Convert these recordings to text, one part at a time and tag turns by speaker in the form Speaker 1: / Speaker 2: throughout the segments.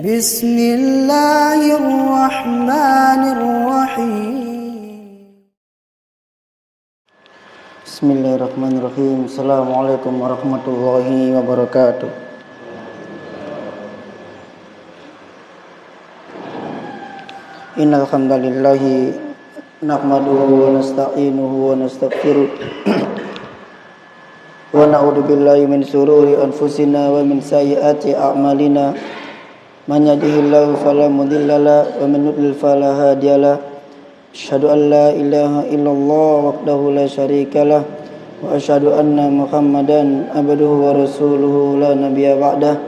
Speaker 1: Bismillahirrahmanirrahim. Bismillahirrahmanirrahim. Assalamualaikum warahmatullahi wabarakatuh. Innal hamdalillahi nahmaduhu wa nasta'inuhu wa nastaghfiruh wa na'udzu billahi min shururi anfusina wa min sayyiati a'malina. Man yahdihillahu fala mudhillalah wa man yudlil fala hadiyalah. Asyhadu an la ilaha illallah wahdahu la syarikalah wa asyhadu anna Muhammadan abduhu wa rasuluhu la nabiyya ba'dah.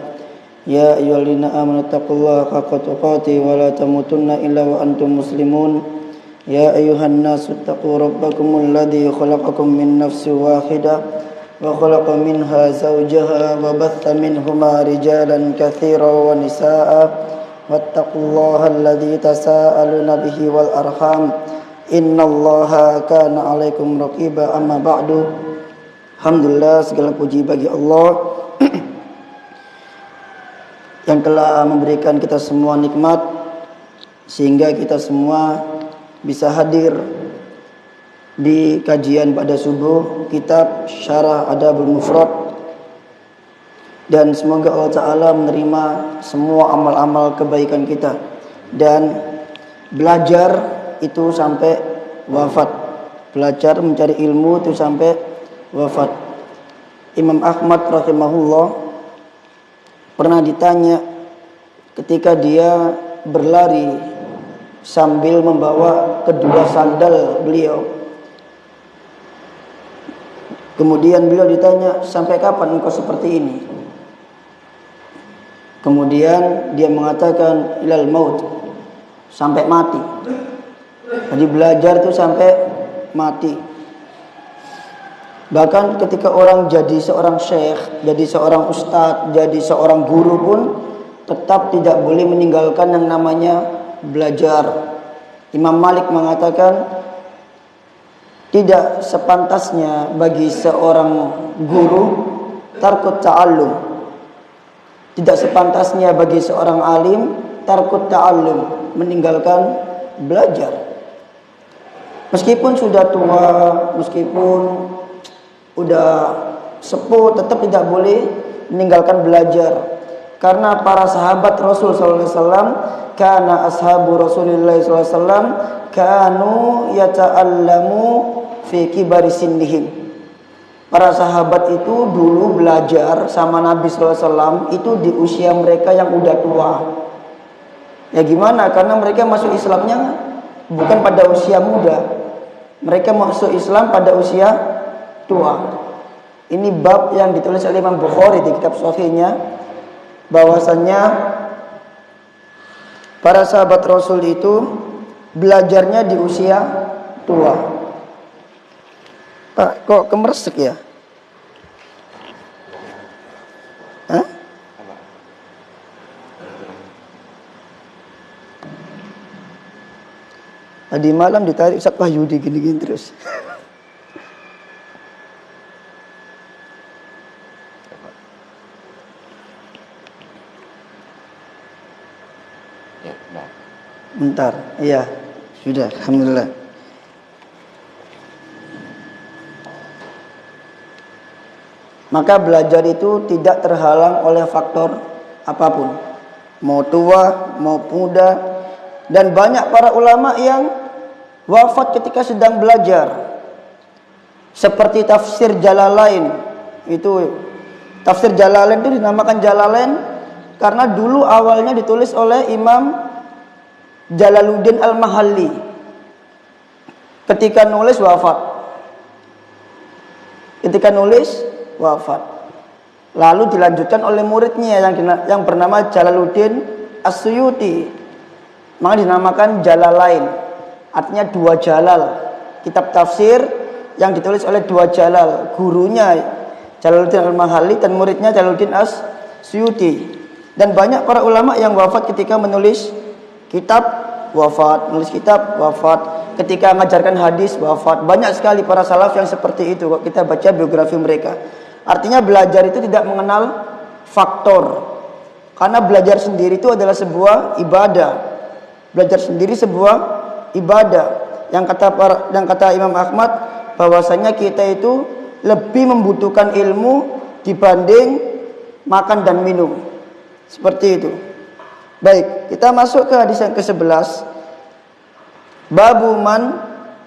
Speaker 1: Ya ayyuhallazina amanu taqullaha haqqa tuqatih wa la tamutunna illa wa antum muslimun. Ya ayyuhan nasu taqu rabbakumul ladzi khalaqakum min nafsin wahidah wa khalaqa minha zawjaha wa batha minhuma rijalan katsiran wa nisaa'a wattaqullaha alladzi tasaaluna bihi wal arham innallaha kana 'alaikum raqiba. Amma ba'du. Alhamdulillah, segala puji bagi Allah yang telah memberikan kita semua nikmat sehingga kita semua bisa hadir di kajian pada subuh kitab Syarah Adabul Mufrad, dan semoga Allah Ta'ala menerima semua amal-amal kebaikan kita dan belajar itu sampai wafat, belajar mencari ilmu itu sampai wafat. Imam Ahmad rahimahullah pernah ditanya ketika dia berlari sambil membawa kedua sandal beliau. Kemudian beliau ditanya, sampai kapan engkau seperti ini? Kemudian dia mengatakan, ilal maut, sampai mati. Jadi belajar itu sampai mati. Bahkan ketika orang jadi seorang syekh, jadi seorang ustadz, jadi seorang guru pun tetap tidak boleh meninggalkan yang namanya belajar. Imam Malik mengatakan, tidak sepantasnya bagi seorang guru tarkut ta'allum. Tidak sepantasnya bagi seorang alim tarkut ta'allum, meninggalkan belajar. Meskipun sudah tua, meskipun udah sepuh, tetap tidak boleh meninggalkan belajar. Karena para sahabat Rasul sallallahu alaihi wasallam, kana ashabu Rasulillah sallallahu alaihi wasallam kanu yata'allamu fi kibari sinnihim. Para sahabat itu dulu belajar sama Nabi sallallahu alaihi wasallam itu di usia mereka yang udah tua. Ya gimana? Karena mereka masuk Islamnya bukan pada usia muda. Mereka masuk Islam pada usia tua. Ini bab yang ditulis oleh Imam Bukhari di kitab Shahihnya, bahwasannya para sahabat Rasul itu belajarnya di usia tua. Pak, kok kemeresek ya? Hah? Tadi malam ditarik Ustaz Wahyudi gini-gini terus. Bentar, iya, sudah, alhamdulillah. Maka belajar itu tidak terhalang oleh faktor apapun, mau tua, mau muda, dan banyak para ulama yang wafat ketika sedang belajar. Seperti tafsir Jalalain, itu tafsir Jalalain itu dinamakan Jalalain karena dulu awalnya ditulis oleh Imam Jalaluddin Al-Mahalli. Ketika nulis wafat. Lalu dilanjutkan oleh muridnya yang bernama Jalaluddin As-Suyuti. Maka dinamakan Jalalain. Artinya dua jalal. Kitab tafsir yang ditulis oleh dua jalal. Gurunya Jalaluddin Al-Mahalli dan muridnya Jalaluddin As-Suyuti. Dan banyak para ulama yang wafat ketika menulis kitab wafat, ketika mengajarkan hadis wafat. Banyak sekali para salaf yang seperti itu kalau kita baca biografi mereka. Artinya belajar itu tidak mengenal faktor. Karena belajar sendiri itu adalah sebuah ibadah. Belajar sendiri sebuah ibadah. Yang kata Imam Ahmad bahwasanya kita itu lebih membutuhkan ilmu dibanding makan dan minum. Seperti itu. Baik, kita masuk ke hadis yang ke-11. Babu man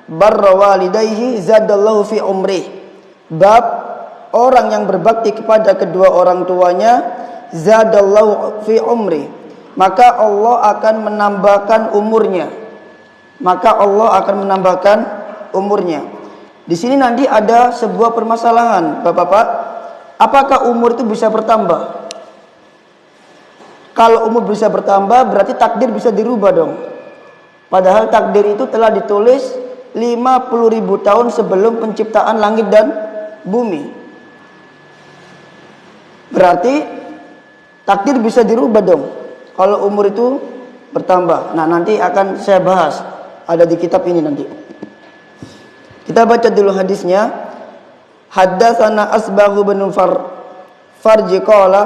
Speaker 1: barra walidayhi zadallahu fi umrih. Bab orang yang berbakti kepada kedua orang tuanya, zadallahu fi umri, maka Allah akan menambahkan umurnya. Maka Allah akan menambahkan umurnya. Di sini nanti ada sebuah permasalahan, Bapak-bapak. Apakah umur itu bisa bertambah? Kalau umur bisa bertambah, berarti takdir bisa dirubah dong. Padahal takdir itu telah ditulis 50.000 tahun sebelum penciptaan langit dan bumi. Berarti takdir bisa dirubah dong kalau umur itu bertambah. Nah, nanti akan saya bahas, ada di kitab ini nanti. Kita baca dulu hadisnya. Haddatsana Asbagh bin Farji qala,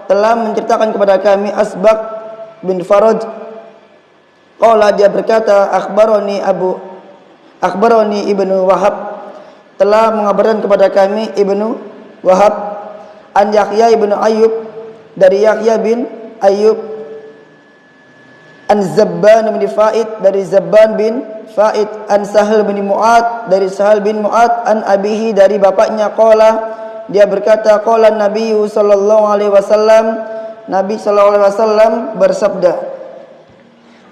Speaker 1: telah menceritakan kepada kami Asbagh bin Faraj. Qala, dia berkata, akhbaroni Ibnu Wahab, telah mengabarkan kepada kami Ibnu Wahab, an Yahya ibnu Ayyub, dari Yahya bin Ayyub, an Zabban bin Fa'id, dari Zabban bin Fa'id, an Sahal bin Mu'ad, dari Sahal bin Mu'ad, an abihi, dari bapaknya. Qala, dia berkata, qala Nabi sallallahu alaihi wasallam, Nabi sallallahu alaihi wasallam bersabda,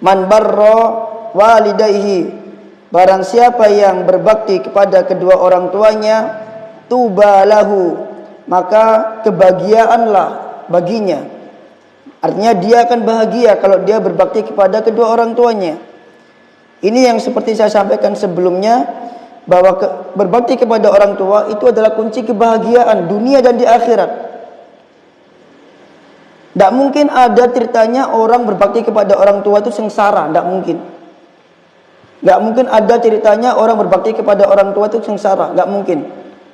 Speaker 1: man barra walidayhi, barang siapa yang berbakti kepada kedua orang tuanya, tuba lahu, maka kebahagiaanlah baginya. Artinya dia akan bahagia kalau dia berbakti kepada kedua orang tuanya. Ini yang seperti saya sampaikan sebelumnya, bahwa berbakti kepada orang tua itu adalah kunci kebahagiaan dunia dan di akhirat. Tidak mungkin ada ceritanya orang berbakti kepada orang tua itu sengsara, tidak mungkin. Tidak mungkin ada ceritanya orang berbakti kepada orang tua itu sengsara, tidak mungkin.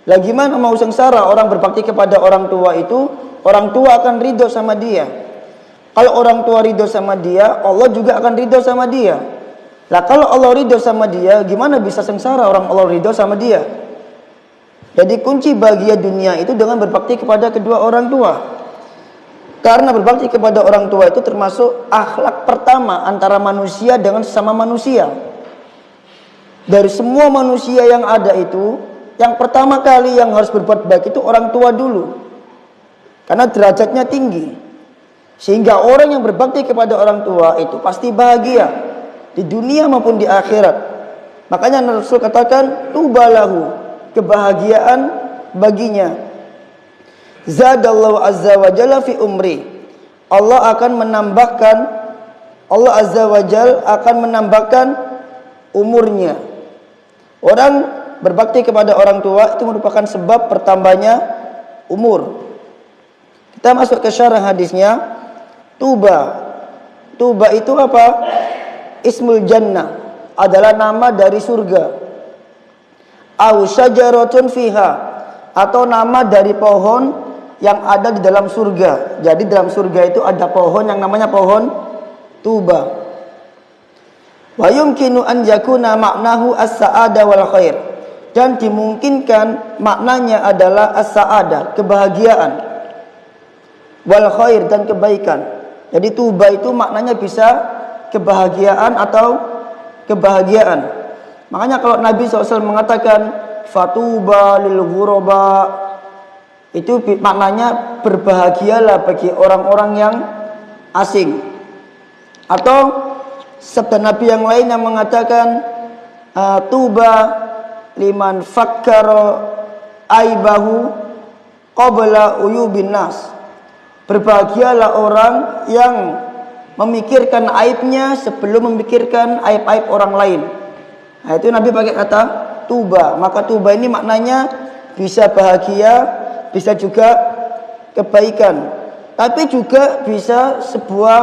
Speaker 1: Lagi mana mau sengsara orang berbakti kepada orang tua itu, orang tua akan ridho sama dia. Kalau orang tua ridho sama dia, Allah juga akan ridho sama dia. Lah kalau Allah ridho sama dia, gimana bisa sengsara orang Allah ridho sama dia? Jadi kunci bahagia dunia itu dengan berbakti kepada kedua orang tua. Karena berbakti kepada orang tua itu termasuk akhlak pertama antara manusia dengan sesama manusia. Dari semua manusia yang ada itu, yang pertama kali yang harus berbuat baik itu orang tua dulu. Karena derajatnya tinggi. Sehingga orang yang berbakti kepada orang tua itu pasti bahagia di dunia maupun di akhirat. Makanya Rasul katakan tubalahu, kebahagiaan baginya. Zadallahu azza wa jalla fi umri, Allah azza wa jalla akan menambahkan umurnya. Orang berbakti kepada orang tua itu merupakan sebab bertambahnya umur. Kita masuk ke syarah hadisnya. Tuba itu apa? Ismul jannah, adalah nama dari surga. Au syajaratun fiha, atau nama dari pohon yang ada di dalam surga. Jadi dalam surga itu ada pohon yang namanya pohon tuba. Wa yumkinu an yakuna maknahu as-sa'ada wal khair, dan dimungkinkan maknanya adalah as-sa'ada, kebahagiaan, wal khair, dan kebaikan. Jadi tuba itu maknanya bisa kebahagiaan atau kebahagiaan. Makanya kalau Nabi SAW mengatakan fatuba lil ghuraba, itu maknanya berbahagialah bagi orang-orang yang asing. Atau sabda Nabi yang lain yang mengatakan tuba liman fakkara aibahu qabla uyubin nas, berbahagialah orang yang memikirkan aibnya sebelum memikirkan aib-aib orang lain. Nah, itu Nabi pakai kata tuba. Maka tuba ini maknanya bisa bahagia, bisa juga kebaikan, tapi juga bisa sebuah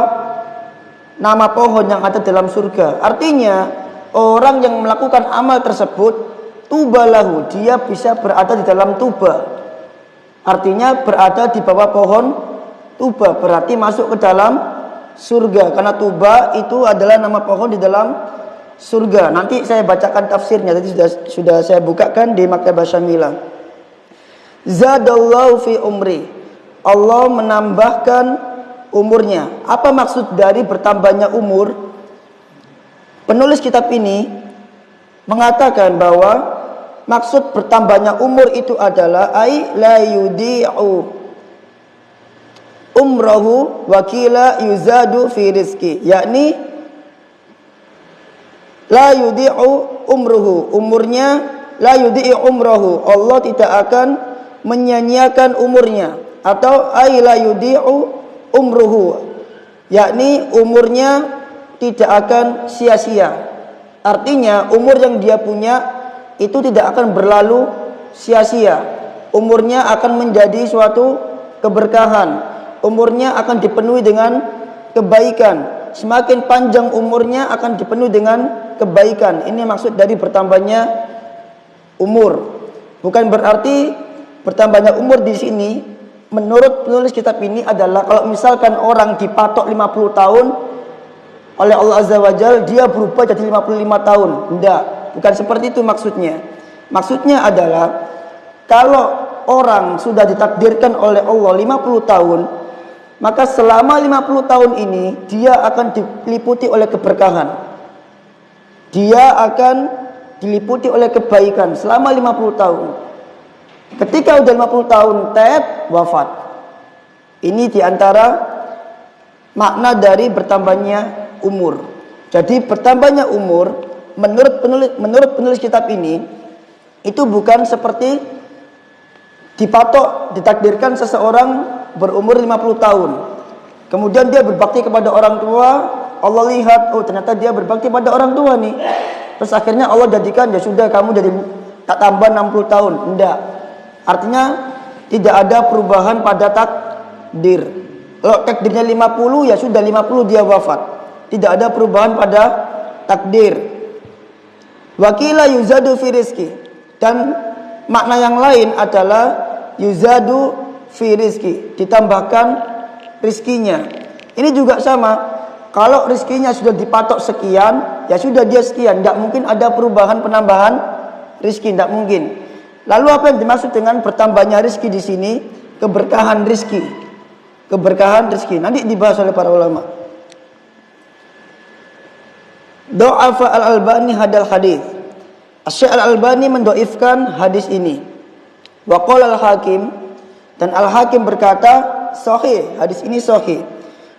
Speaker 1: nama pohon yang ada dalam surga. Artinya orang yang melakukan amal tersebut, tubalahu, dia bisa berada di dalam tuba. Artinya berada di bawah pohon tuba, berarti masuk ke dalam surga. Karena tuba itu adalah nama pohon di dalam surga. Nanti saya bacakan tafsirnya. Tadi sudah saya bukakan di Maktabah Syamilah. Zadallahu fi umri. Allah menambahkan umurnya. Apa maksud dari bertambahnya umur? Penulis kitab ini mengatakan bahwa maksud bertambahnya umur itu adalah ay la yudi'u umrahu wa qila yuzadu fi rizki, yakni la yudi'u umruhu, umurnya la yudi'u umrahu, Allah tidak akan menyia-nyiakan umurnya, atau ay la yudi'u umruhu, yakni umurnya tidak akan sia-sia. Artinya umur yang dia punya itu tidak akan berlalu sia-sia. Umurnya akan menjadi suatu keberkahan. Umurnya akan dipenuhi dengan kebaikan. Semakin panjang umurnya akan dipenuhi dengan kebaikan. Ini maksud dari bertambahnya umur. Bukan berarti bertambahnya umur di sini menurut penulis kitab ini adalah kalau misalkan orang dipatok 50 tahun oleh Allah Azza wa Jalla, dia berubah jadi 55 tahun. Tidak, bukan seperti itu maksudnya. Maksudnya adalah kalau orang sudah ditakdirkan oleh Allah 50 tahun, maka selama 50 tahun ini dia akan diliputi oleh keberkahan. Dia akan diliputi oleh kebaikan selama 50 tahun. Ketika udah 50 tahun wafat. Ini diantara makna dari bertambahnya umur. Jadi bertambahnya umur menurut penulis kitab ini itu bukan seperti ditakdirkan seseorang berumur 50 tahun. Kemudian dia berbakti kepada orang tua, Allah lihat, oh ternyata dia berbakti pada orang tua nih. Terus akhirnya Allah jadikan, ya sudah kamu jadi tak tambah 60 tahun. Enggak. Artinya tidak ada perubahan pada takdir. Kalau takdirnya 50, ya sudah 50 dia wafat. Tidak ada perubahan pada takdir. Wakila yuzadu fi rizki. Dan makna yang lain adalah yuzadu fi rizki, ditambahkan rizkinya. Ini juga sama. Kalau rizkinya sudah dipatok sekian, ya sudah dia sekian. Tidak mungkin ada perubahan penambahan rizki, tidak mungkin. Lalu apa yang dimaksud dengan bertambahnya rizki di sini? Keberkahan rizki. Keberkahan rizki. Nanti dibahas oleh para ulama. Do'afa al-Albani hadal hadis. Asy-Syaikh al-Albani mendoifkan hadis ini. Wa qala al-Hakim, dan al-Hakim berkata sahih, hadis ini sahih.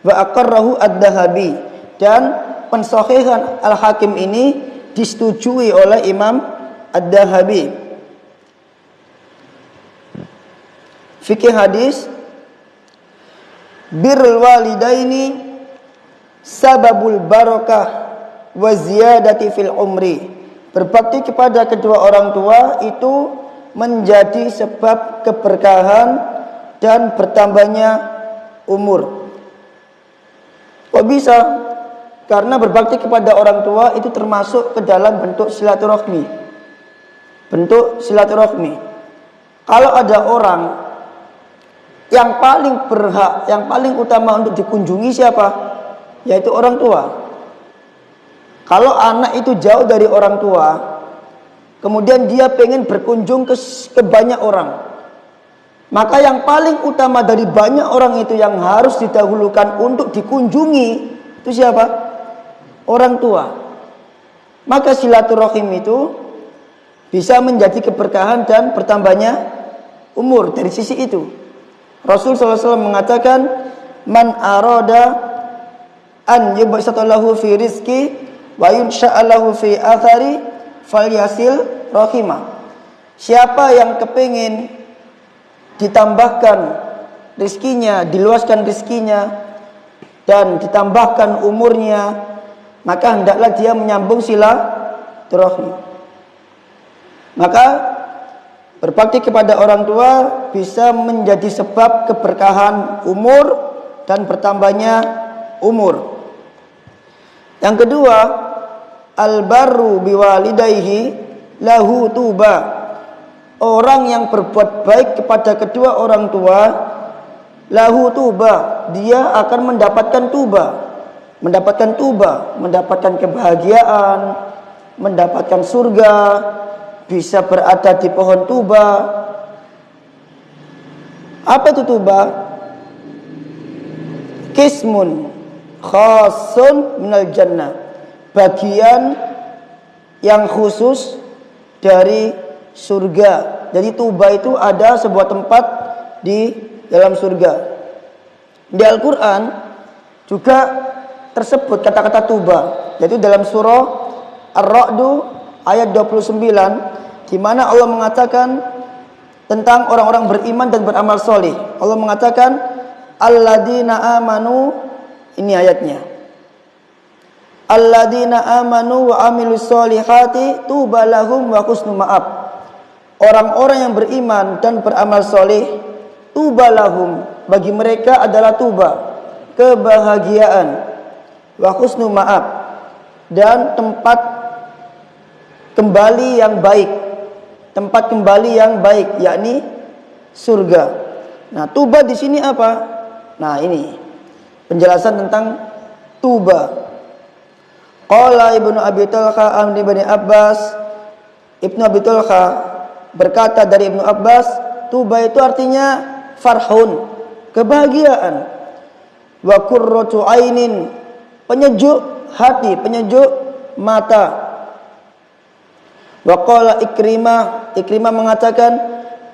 Speaker 1: Wa aqarrahu ad-Dahabi, dan pensahihan al-Hakim ini disetujui oleh Imam ad-Dahabi. Fikih hadis, birrul walidaini sababul barakah wa ziyadati fil umri. Berbakti kepada kedua orang tua itu menjadi sebab keberkahan dan bertambahnya umur. Kok bisa? Karena berbakti kepada orang tua itu termasuk ke dalam bentuk silaturahmi. Bentuk silaturahmi. Kalau ada orang yang paling berhak, yang paling utama untuk dikunjungi siapa? Yaitu orang tua. Kalau anak itu jauh dari orang tua, kemudian dia pengen berkunjung ke banyak orang, maka yang paling utama dari banyak orang itu yang harus didahulukan untuk dikunjungi itu siapa? Orang tua. Maka silaturahim itu bisa menjadi keberkahan dan bertambahnya umur dari sisi itu. Rasul SAW mengatakan, man arada an yubsatallahu fi rizki wa yunsha'alahu fi athari falyasil rahimah. Siapa yang kepingin ditambahkan rizkinya, diluaskan rizkinya, dan ditambahkan umurnya, maka hendaklah dia menyambung silaturahmi. Maka berbakti kepada orang tua bisa menjadi sebab keberkahan umur dan bertambahnya umur. Yang kedua, Al-barru biwalidayhi lahu tuba. Orang yang berbuat baik kepada kedua orang tua, lahu tuba, dia akan mendapatkan tuba. Mendapatkan tuba, mendapatkan kebahagiaan, mendapatkan surga, bisa berada di pohon tuba. Apa itu tuba? Qismun khasun minal jannah, bagian yang khusus dari surga. Jadi tuba itu ada sebuah tempat di dalam surga. Di Al-Quran juga tersebut kata-kata tuba, yaitu dalam surah Ar-Ra'du ayat 29, di mana Allah mengatakan tentang orang-orang beriman dan beramal soleh. Allah mengatakan alladzina amanu, ini ayatnya, alladzina amanu wa amilus solihati tuba lahum wa husnu ma'ab. Orang-orang yang beriman dan beramal soleh, tuba lahum, bagi mereka adalah tuba, kebahagiaan, wa husnu ma'ab, dan tempat kembali yang baik. Tempat kembali yang baik, yakni surga. Nah, tuba di sini apa? Nah, ini penjelasan tentang tuba. Qala Ibnu Abi Talha an Ibnu Abbas, Ibnu Abi Talha berkata dari Ibnu Abbas, tuba itu artinya farhun, kebahagiaan, wa qurratu ainin, penyejuk hati, penyejuk mata. Wa qala Ikrimah mengatakan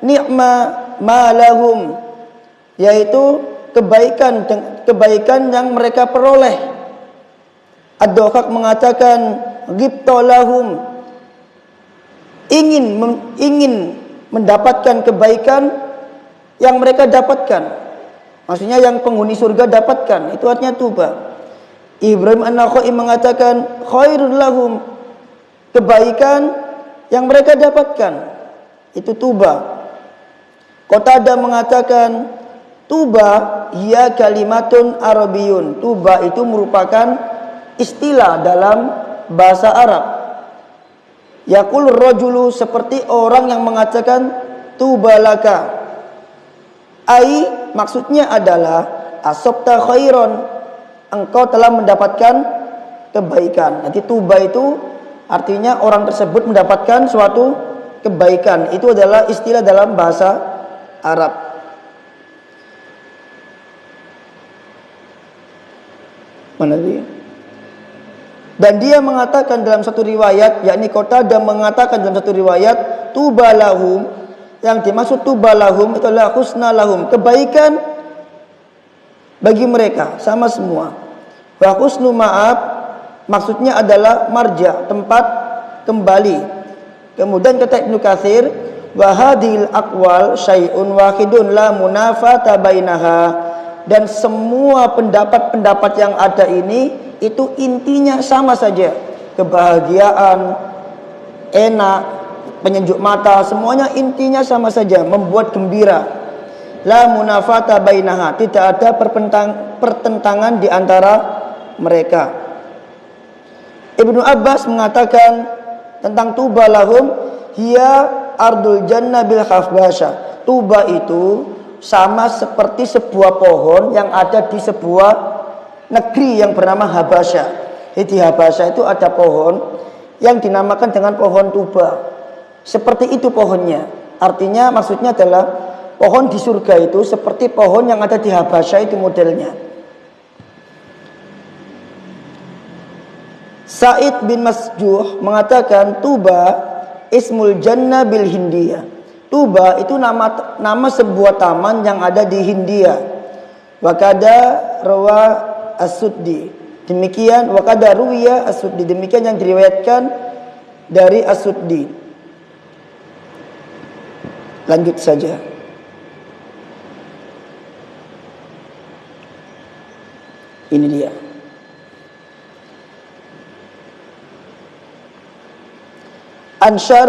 Speaker 1: ni'ma ma lahum, yaitu kebaikan yang mereka peroleh. Ad-Dhahhak mengatakan ghibta lahum, ingin mendapatkan kebaikan yang mereka dapatkan, maksudnya yang penghuni surga dapatkan, itu artinya tuba. Ibrahim An-Nakhai mengatakan khairul lahum, kebaikan yang mereka dapatkan, itu tuba. Qatadah mengatakan tuba hiya kalimatun arabiyun, tuba itu merupakan istilah dalam bahasa Arab. Yaqul rajulu, seperti orang yang mengatakan tubalaka, ai maksudnya adalah asabta khairon, engkau telah mendapatkan kebaikan. Nanti tuba itu artinya orang tersebut mendapatkan suatu kebaikan. Itu adalah istilah dalam bahasa Arab. Mana dia? Dan dia mengatakan dalam satu riwayat, yakni Qatadah mengatakan dalam satu riwayat, tuba lahum, yang dimaksud tuba lahum itu adalah husna lahum, kebaikan bagi mereka, sama semua. Wa husnu ma'ab, maksudnya adalah marja, tempat kembali. Kemudian kata Ibnu Katsir, wa hadhil aqwal syai'un wahidun la munafata bainaha, dan semua pendapat-pendapat yang ada ini itu intinya sama saja, kebahagiaan, enak, penyejuk mata, semuanya intinya sama saja, membuat gembira. La munafata bainaha, tidak ada pertentangan di antara mereka. Ibnu Abbas mengatakan tentang tuba lahum, hiya ardul jannah bil khafbasha. Tuba itu sama seperti sebuah pohon yang ada di sebuah negeri yang bernama Habasya. Di Habasya itu ada pohon yang dinamakan dengan pohon tuba. Seperti itu pohonnya. Artinya maksudnya adalah pohon di surga itu seperti pohon yang ada di Habasya, itu modelnya. Sa'id bin Masjuh mengatakan tuba ismul jannah bil Hindia. Tuba itu nama sebuah taman yang ada di Hindia. Wakada rawa As-Suddi, demikian wakada ruwiya As-Suddi, demikian yang diriwayatkan dari As-Suddi. Lanjut saja. Ini dia. Anshar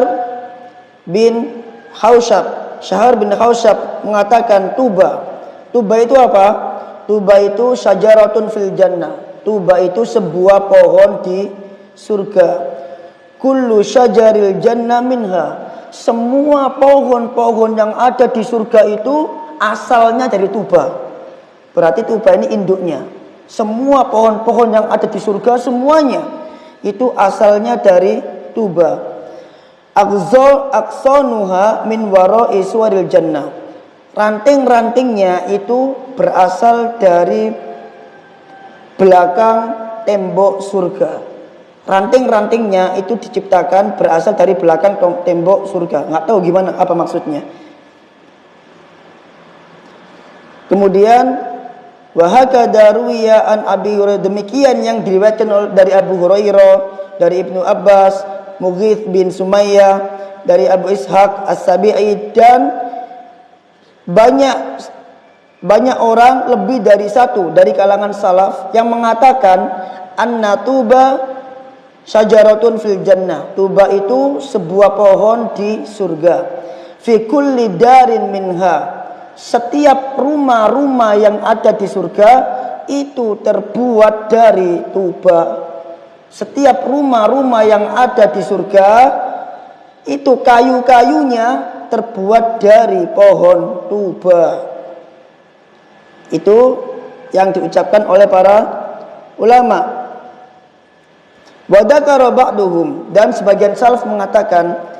Speaker 1: bin Haushab, Syahar bin Haushab mengatakan tuba. Tuba itu apa? Tuba itu syajaratun fil jannah. Tuba itu sebuah pohon di surga. Kullu syajaril jannah minha. Semua pohon-pohon yang ada di surga itu asalnya dari tuba. Berarti tuba ini induknya. Semua pohon-pohon yang ada di surga semuanya itu asalnya dari tuba. Aqsanuha min wara'i suwaril jannah. Ranting-rantingnya itu berasal dari belakang tembok surga. Ranting-rantingnya itu diciptakan berasal dari belakang tembok surga. Nggak tahu gimana apa maksudnya. Kemudian wahakadha ruwiya an Abi Hurairah, demikian yang diriwayatkan dari Abu Hurairah, dari Ibnu Abbas, Mughith bin Sumayyah, dari Abu Ishaq As-Sabi'i, dan banyak orang, lebih dari satu dari kalangan salaf yang mengatakan anna tuba syajaratun fil jannah. Tuba itu sebuah pohon di surga. Fi kulli darin minha. Setiap rumah-rumah yang ada di surga itu terbuat dari tuba. Setiap rumah-rumah yang ada di surga itu kayu-kayunya terbuat dari pohon tuba. Itu yang diucapkan oleh para ulama. Wa dzakara ba'duhum, dan sebagian salaf mengatakan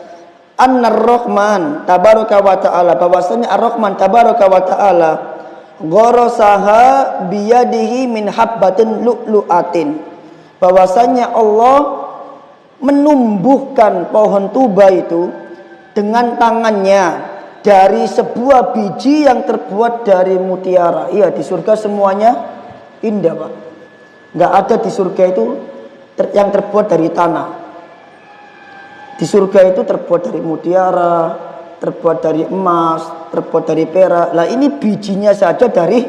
Speaker 1: An-Rahman tabaraka wa ta'ala, bahwasanya Ar-Rahman tabaraka wa ta'ala gharasaha biyadihi min habbatin lu'lu'atin, bahwasanya Allah menumbuhkan pohon tuba itu dengan tangannya dari sebuah biji yang terbuat dari mutiara. Iya, di surga semuanya indah, Pak. Enggak ada di surga itu yang terbuat dari tanah. Di surga itu terbuat dari mutiara, terbuat dari emas, terbuat dari perak. Lah ini bijinya saja dari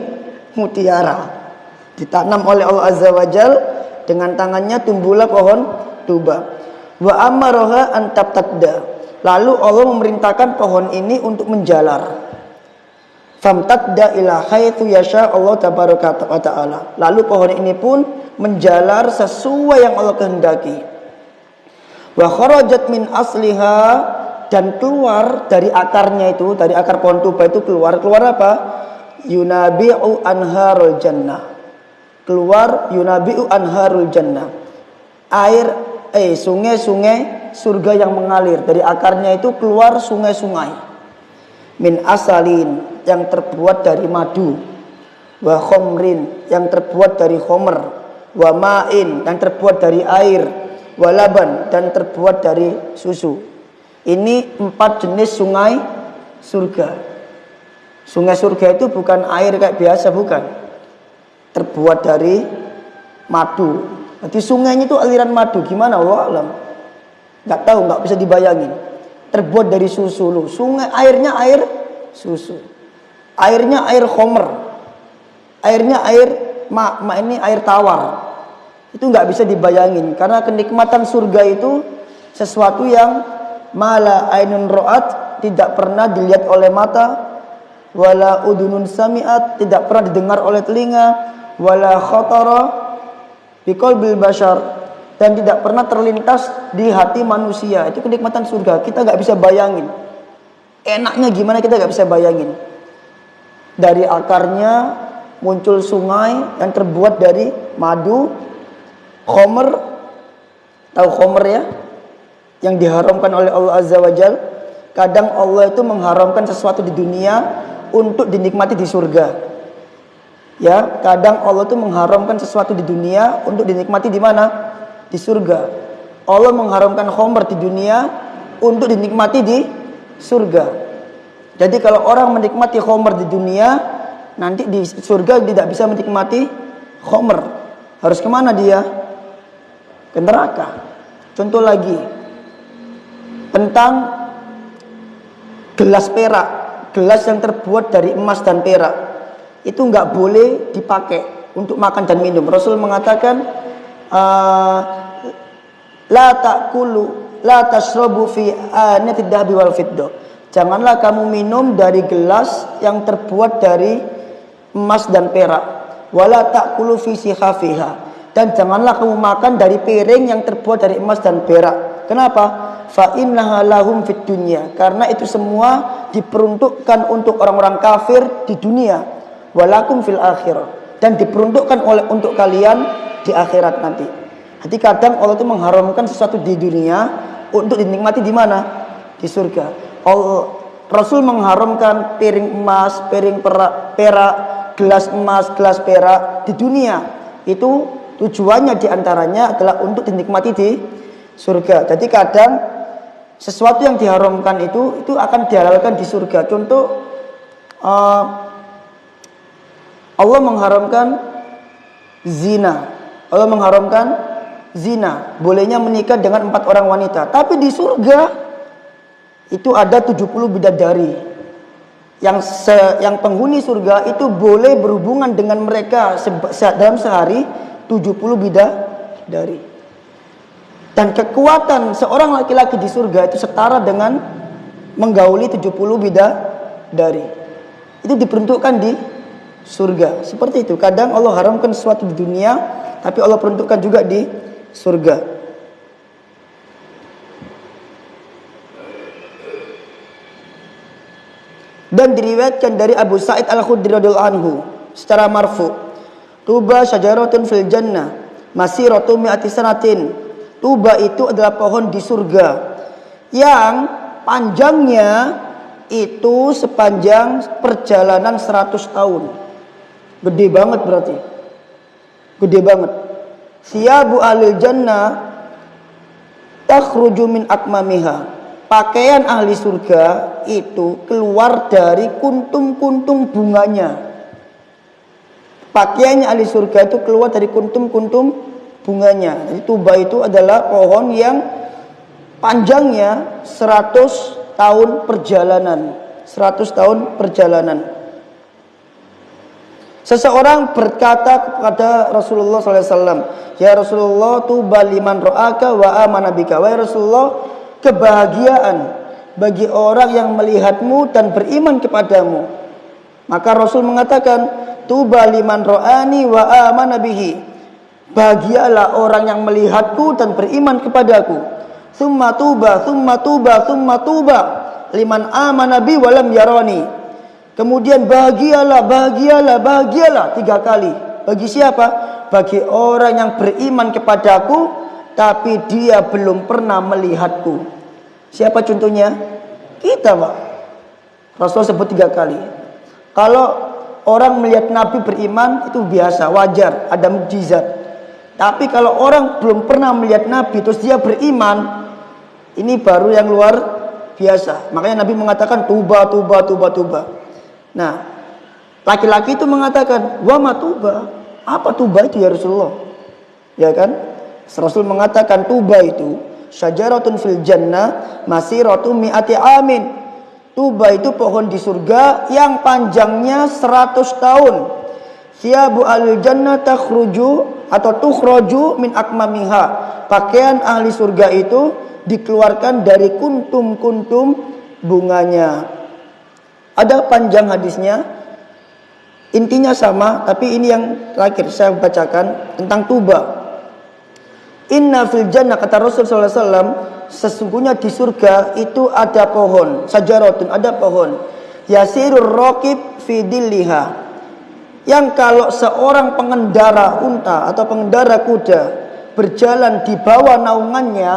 Speaker 1: mutiara. Ditanam oleh Allah Azza wa Jal, dengan tangannya tumbuhlah pohon tuba. Wa amaraha an tabtadda. Lalu Allah memerintahkan pohon ini untuk menjalar. Famtadda ila haitsu yasha Allah tabaraka wa ta'ala. Lalu pohon ini pun menjalar sesuai yang Allah kehendaki. Wa kharajat min asliha, dan keluar dari akarnya itu, dari akar pohon tuba itu keluar apa? Yunabi'u anharul jannah. Keluar yunabi'u anharul jannah. Sungai-sungai surga yang mengalir. Dari akarnya itu keluar sungai-sungai. Min asalin, yang terbuat dari madu. Wa khomrin, yang terbuat dari khomer. Wa ma'in, yang terbuat dari air. Walaban, dan terbuat dari susu. Ini 4 jenis sungai surga. Sungai surga itu bukan air kayak biasa, bukan. Terbuat dari madu. Jadi sungainya itu aliran madu. Gimana Allah alam? Nggak tahu, nggak bisa dibayangin. Terbuat dari susu loh. Sungai airnya air susu. Airnya air khomer. Airnya air ini air tawar. Itu nggak bisa dibayangin, karena kenikmatan surga itu sesuatu yang mala ainun ro'at, tidak pernah dilihat oleh mata, wala udunun sami'at, tidak pernah didengar oleh telinga, wala khatara biqalbil bashar, dan tidak pernah terlintas di hati manusia. Itu kenikmatan surga, kita nggak bisa bayangin. Enaknya gimana kita nggak bisa bayangin. Dari akarnya muncul sungai yang terbuat dari madu. Khomer, tahu khomer ya? Yang diharamkan oleh Allah Azza wa Jal. Kadang Allah itu mengharamkan sesuatu di dunia untuk dinikmati di surga. Ya, kadang Allah itu mengharamkan sesuatu di dunia untuk dinikmati di mana? Di surga. Allah mengharamkan khomer di dunia untuk dinikmati di surga. Jadi kalau orang menikmati khomer di dunia, nanti di surga tidak bisa menikmati khomer. Harus kemana dia? Ke neraka. Contoh lagi tentang gelas perak, gelas yang terbuat dari emas dan perak, itu nggak boleh dipakai untuk makan dan minum. Rasul mengatakan la ta'kulu la tashrabu fi anatid dhahabi wal fiddah. Janganlah kamu minum dari gelas yang terbuat dari emas dan perak. Wala ta'kulu fi sihafiha, Dan janganlah kamu makan dari piring yang terbuat dari emas dan perak. Kenapa? Fa innaha lahum fid dunya. Karena itu semua diperuntukkan untuk orang-orang kafir di dunia. Walakum fil akhirah. Dan diperuntukkan untuk kalian di akhirat nanti. Jadi kadang Allah itu mengharamkan sesuatu di dunia untuk dinikmati di mana? Di surga. Rasul mengharamkan piring emas, piring perak, gelas emas, gelas perak di dunia. Itu tujuannya diantaranya adalah untuk dinikmati di surga. Jadi kadang sesuatu yang diharamkan itu akan dihalalkan di surga. Contoh, Allah mengharamkan zina. Allah mengharamkan zina. Bolehnya menikah dengan 4 orang wanita. Tapi di surga itu ada 70 bidadari. Yang penghuni surga itu boleh berhubungan dengan mereka dalam sehari 70 bidadari. Dan kekuatan seorang laki-laki di surga itu setara dengan menggauli 70 bidadari. Itu diperuntukkan di surga. Seperti itu. Kadang Allah haramkan sesuatu di dunia, tapi Allah peruntukkan juga di surga. Dan diriwayatkan dari Abu Sa'id Al-Khudri radhiyallahu anhu secara marfu, Tuba syajaratun fil jannah masiratu mi'ati sanatin. Tuba itu adalah pohon di surga yang panjangnya itu sepanjang perjalanan 100 tahun. Gede banget berarti. Gede banget. Siyabu ahlil jannah takhruju min akmamiha. Pakaian ahli surga itu keluar dari kuntum-kuntum bunganya. Pakaiannya ahli surga itu keluar dari kuntum-kuntum bunganya. Jadi tuba itu adalah pohon yang panjangnya 100 tahun perjalanan. 100 tahun perjalanan. Seseorang berkata kepada Rasulullah SAW, ya Rasulullah, tuba liman ro'aka wa amana bika. Wahai Rasulullah, kebahagiaan bagi orang yang melihatmu dan beriman kepadamu. Maka Rasul mengatakan, tuba liman ro'ani wa amana bihi. Bahagialah orang yang melihatku dan beriman kepadaku. Thumma tuba, thumma tuba, thumma tuba liman amana bi walam yarani. Kemudian bahagialah, bahagialah, bahagialah 3 kali. Bagi siapa? Bagi orang yang beriman kepadaku tapi dia belum pernah melihatku. Siapa contohnya? Kita, Pak. Rasul sebut 3 kali. Kalau orang melihat Nabi beriman itu biasa, wajar, ada mukjizat. Tapi kalau orang belum pernah melihat Nabi terus dia beriman, ini baru yang luar biasa. Makanya Nabi mengatakan tuba, tuba, tuba, tuba. Nah, laki-laki itu mengatakan, wa ma tuba. Apa tuba itu ya Rasulullah? Ya kan? Rasul mengatakan tuba itu syajaratun fil jannah masiratu mi'ati amin. Tuba itu pohon di surga yang panjangnya 100 tahun. Siyabu al jannah takhruju atau tukhraju min akmamiha. Pakaian ahli surga itu dikeluarkan dari kuntum-kuntum bunganya. Ada panjang hadisnya. Intinya sama, tapi ini yang terakhir saya bacakan tentang tuba. Inna fil jannah, kata Rasul SAW, sesungguhnya di surga itu ada pohon, sajaratun, ada pohon. Yasirur raqib fi dilliha. Yang kalau seorang pengendara unta atau pengendara kuda berjalan di bawah naungannya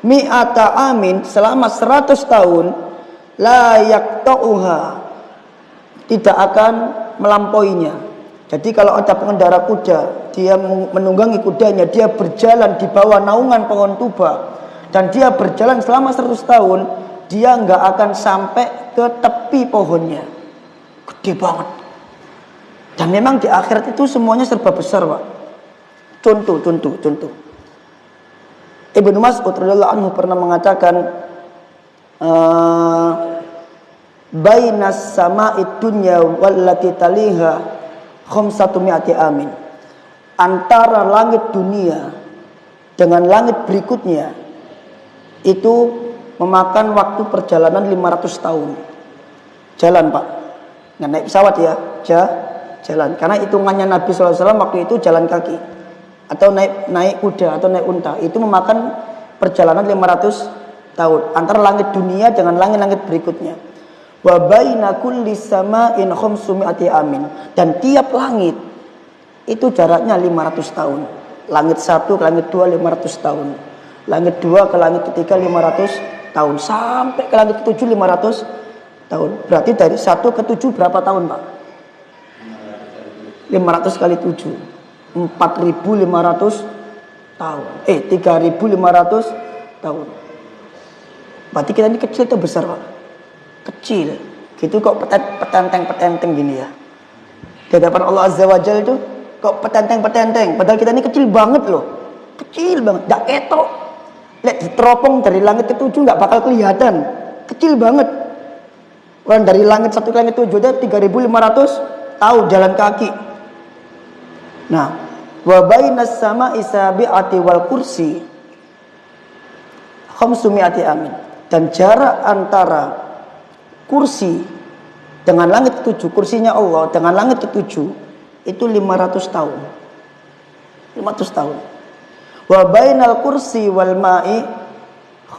Speaker 1: mi'ata amin selama 100 tahun, la yaqta'uha, tidak akan melampauinya. Jadi kalau ada pengendara kuda, dia menunggangi kudanya, dia berjalan di bawah naungan pohon tuba dan dia berjalan selama 100 tahun, dia nggak akan sampai ke tepi pohonnya. Gede banget. Dan memang di akhirat itu semuanya serba besar, Pak. Contoh. Ibnu Mas'ud radhiyallahu anhu pernah mengatakan, bainas sama'id dunya wallati taliha khamsatu mi'ati amin. Antara langit dunia dengan langit berikutnya itu memakan waktu perjalanan 500 tahun. Jalan, Pak. Nggak naik pesawat ya, jalan. Karena hitungannya Nabi SAW waktu itu jalan kaki. atau naik kuda atau naik unta itu memakan perjalanan 500 tahun antara langit dunia dengan langit-langit berikutnya. Wa baina kulli sama'in khamsumi'ati amin, dan tiap langit itu jaraknya 500 tahun. Langit 1 ke langit 2 500 tahun. Langit 2 ke langit ketiga 500 tahun sampai ke langit ke-7 500 tahun. Berarti dari 1 ke 7 berapa tahun, Pak? 500 kali 7 4.500 tahun. 3.500 tahun. Berarti kita ini kecil atau besar, Pak? Kecil. Gitu kok petenteng gini ya. Di hadapan Allah Azza wa Jalla itu kok petenteng. Padahal kita ini kecil banget loh. Kecil banget, enggak ketok. Lihat diteropong dari langit ke-7 enggak bakal kelihatan. Kecil banget. Orang dari langit 1 ke langit 7 ada 3.500 tahun jalan kaki. Nah, wa bainas sama'i sabi'ati wal kursi khamsumi'ati amin. Dan jarak antara kursi dengan langit ke-7, kursinya Allah dengan langit ke-7 itu 500 tahun. 500 tahun. Wa bainal kursi wal ma'i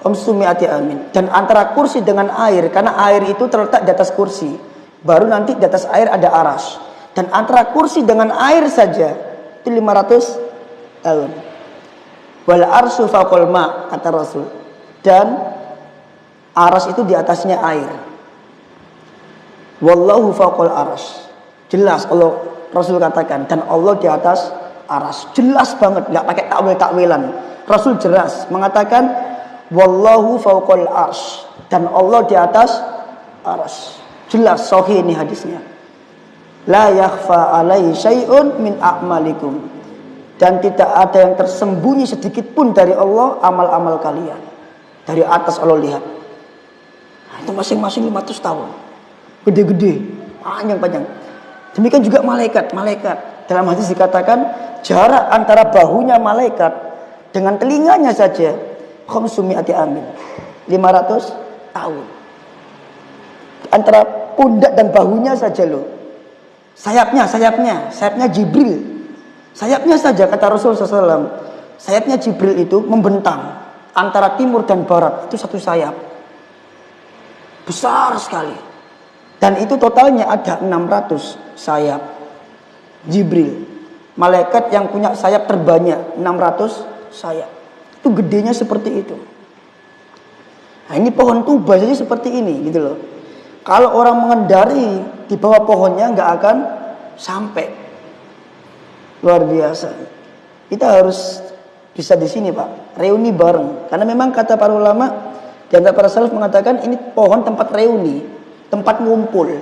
Speaker 1: khamsumi'ati amin. Dan antara kursi dengan air, karena air itu terletak di atas kursi, baru nanti di atas air ada arsy. Dan antara kursi dengan air saja itu 500 tahun. Wal arsyu fawqal ma, kata Rasul. Dan arsy itu di atasnya air. Wallahu fawqal arsy. Jelas Allah, Rasul katakan, dan Allah di atas arsy. Jelas banget, enggak pakai takwil-takwilan. Rasul jelas mengatakan wallahu fawqal arsy, dan Allah di atas arsy. Jelas sahih ini hadisnya. La yakhfa alaihi syai'un min a'malikum, dan tidak ada yang tersembunyi sedikit pun dari Allah amal-amal kalian. Dari atas Allah lihat. Nah, itu masing-masing 500 tahun. Gede-gede, panjang-panjang. Demikian juga malaikat. Dalam hadis dikatakan jarak antara bahunya malaikat dengan telinganya saja khamsumi'ati amin, 500 tahun. Antara pundak dan bahunya saja loh. Sayapnya Jibril. Sayapnya saja, kata Rasulullah SAW, sayapnya Jibril itu membentang antara timur dan barat, itu satu sayap. Besar sekali. Dan itu totalnya ada 600 sayap. Jibril, malaikat yang punya sayap terbanyak, 600 sayap. Itu gedenya seperti itu. Nah, ini pohon tuba saja seperti ini gitu loh. Kalau orang mengendari di bawah pohonnya nggak akan sampai. Luar biasa. Kita harus bisa di sini, Pak, reuni bareng. Karena memang kata para ulama, di antara para salaf mengatakan ini pohon tempat reuni, tempat ngumpul,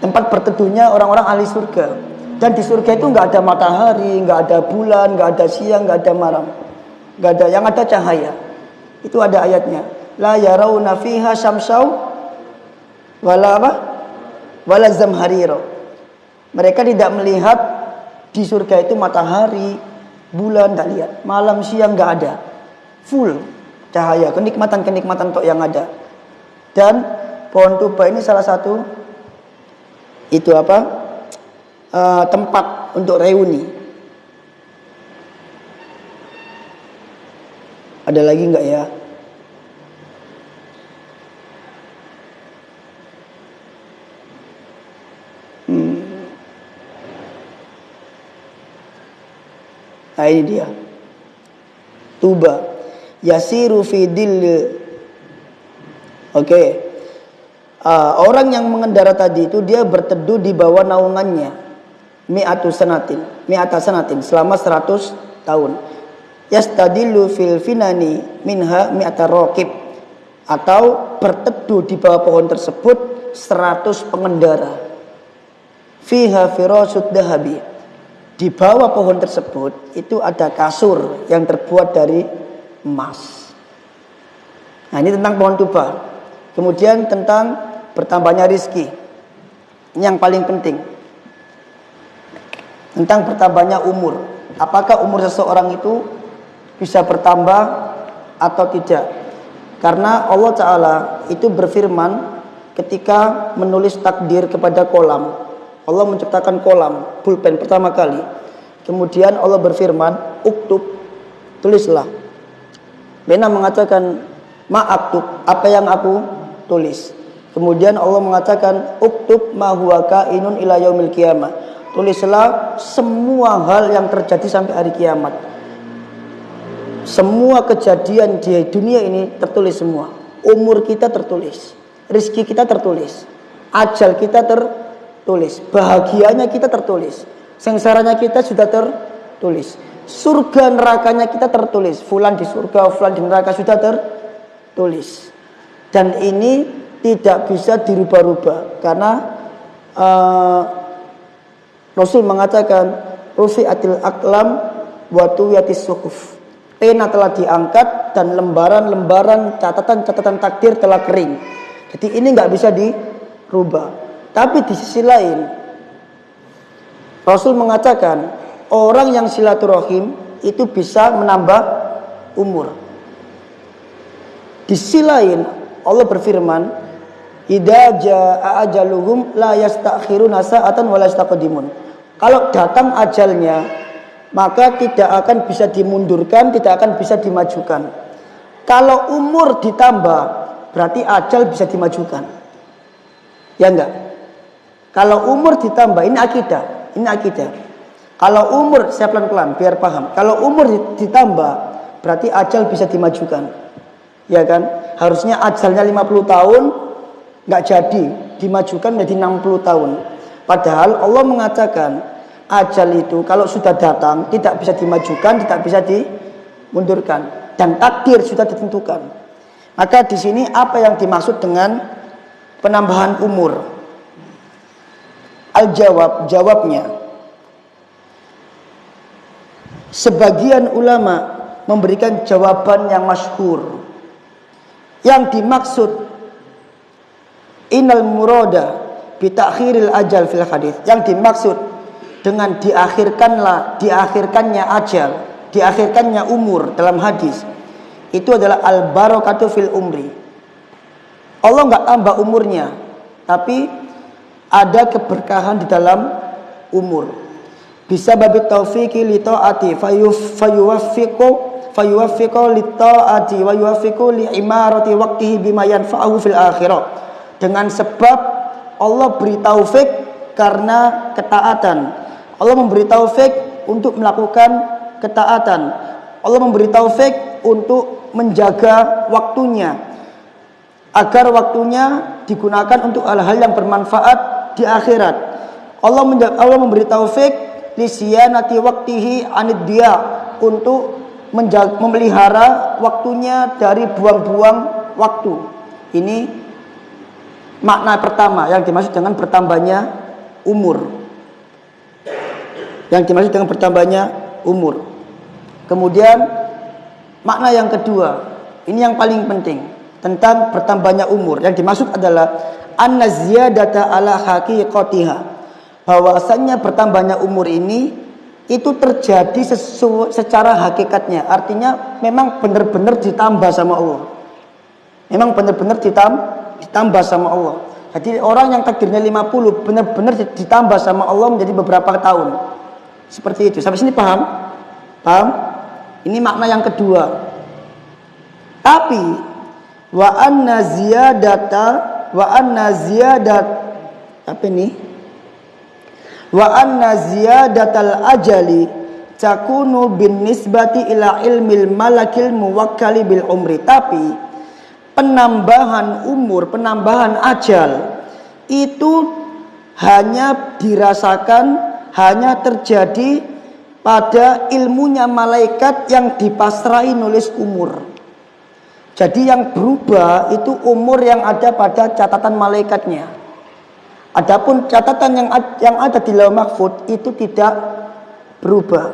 Speaker 1: tempat berteduhnya orang-orang ahli surga. Dan di surga itu nggak ada matahari, nggak ada bulan, nggak ada siang, nggak ada malam, nggak ada, yang ada cahaya. Itu ada ayatnya. La yarawna fiha syamsau wala zamhariro. Mereka tidak melihat di surga itu matahari, bulan, tidak lihat. Malam siang nggak ada. Full cahaya, kenikmatan tok yang ada. Dan pohon tuba ini salah satu itu tempat untuk reuni. Ada lagi nggak ya? Nah, ini dia. Tuba yasiru fi dill. Oke. Orang yang mengendara tadi itu dia berteduh di bawah naungannya mi'ata sanatin selama 100 tahun. Yastadillu fil finani minha mi'ata raqib, atau berteduh di bawah pohon tersebut 100 pengendara. Fiha firasud dahabi. Di bawah pohon tersebut itu ada kasur yang terbuat dari emas. Nah, ini tentang pohon tuba. Kemudian tentang bertambahnya rizki. Ini yang paling penting. Tentang bertambahnya umur. Apakah umur seseorang itu bisa bertambah atau tidak? Karena Allah Ta'ala itu berfirman ketika menulis takdir kepada kolam. Allah menciptakan kolam, pulpen pertama kali. Kemudian Allah berfirman, uktub, tulislah. Bena mengatakan, ma'aktub, apa yang aku tulis. Kemudian Allah mengatakan, uktub ma huwa kainun ila yaumil qiyamah. Tulislah semua hal yang terjadi sampai hari kiamat. Semua kejadian di dunia ini tertulis semua. Umur kita tertulis, rezeki kita tertulis, ajal kita tertulis, bahagianya kita tertulis, sengsaranya kita sudah tertulis, surga nerakanya kita tertulis. Fulan di surga, fulan di neraka sudah tertulis. Dan ini tidak bisa dirubah-rubah karena Rasul mengatakan rufi'atil aqlam wa tuwiyatis suhuf. Pena telah diangkat dan lembaran-lembaran catatan-catatan takdir telah kering. Jadi ini nggak bisa dirubah. Tapi di sisi lain, Rasul mengatakan orang yang silaturahim itu bisa menambah umur. Di sisi lain, Allah berfirman, "Idza jaa ajaluhum la yastakhiruna sa'atan wa la yastaqdimun." Kalau datang ajalnya, maka tidak akan bisa dimundurkan, tidak akan bisa dimajukan. Kalau umur ditambah, berarti ajal bisa dimajukan. Ya enggak? Kalau umur ditambah, ini akidah, ini akidah. Kalau umur, saya pelan-pelan biar paham. Kalau umur ditambah, berarti ajal bisa dimajukan. Ya kan? Harusnya ajalnya 50 tahun, enggak jadi, dimajukan menjadi 60 tahun. Padahal Allah mengatakan ajal itu kalau sudah datang tidak bisa dimajukan, tidak bisa dimundurkan, dan takdir sudah ditentukan. Maka di sini apa yang dimaksud dengan penambahan umur? Jawabnya. Sebagian ulama memberikan jawaban yang masyhur. Yang dimaksud innal murada bi ta'khiril ajal fil hadis. Yang dimaksud dengan diakhirkannya ajal, diakhirkannya umur dalam hadis, itu adalah al barakatu fil umri. Allah enggak tambah umurnya, tapi ada keberkahan di dalam umur. Bisa babi taufiqi li taati fayuwaffiqu li taati wa yuwaffiqu li imarati waqtihi bima yanfa'uhu fil akhirah. Dengan sebab Allah beri taufik karena ketaatan. Allah memberi taufik untuk melakukan ketaatan. Allah memberi taufik untuk menjaga waktunya, agar waktunya digunakan untuk hal-hal yang bermanfaat di akhirat. Allah memberi taufik lisiyanati waqtihi anid dia, untuk memelihara waktunya dari buang-buang waktu. Ini makna pertama yang dimaksud dengan bertambahnya umur. Yang dimaksud dengan bertambahnya umur. Kemudian makna yang kedua, ini yang paling penting tentang bertambahnya umur. Yang dimaksud adalah an-ziyadata ala haqiqatiha. Bahwasanya bertambahnya umur ini itu terjadi secara hakikatnya. Artinya memang benar-benar ditambah sama Allah. Memang benar-benar ditambah sama Allah. Jadi orang yang takdirnya 50 benar-benar ditambah sama Allah menjadi beberapa tahun. Seperti itu. Sampai sini paham? Paham? Ini makna yang kedua. Tapi wa anna ziyadat apa ini? Wa anna ziyadatal ajali takunu bin nisbati ila ilmil malakil muwakkali bil umri. Tapi penambahan umur, penambahan ajal itu hanya dirasakan, hanya terjadi pada ilmunya malaikat yang dipasrai nulis umur. Jadi yang berubah itu umur yang ada pada catatan malaikatnya. Adapun catatan yang ada di Lauh Mahfuz itu tidak berubah.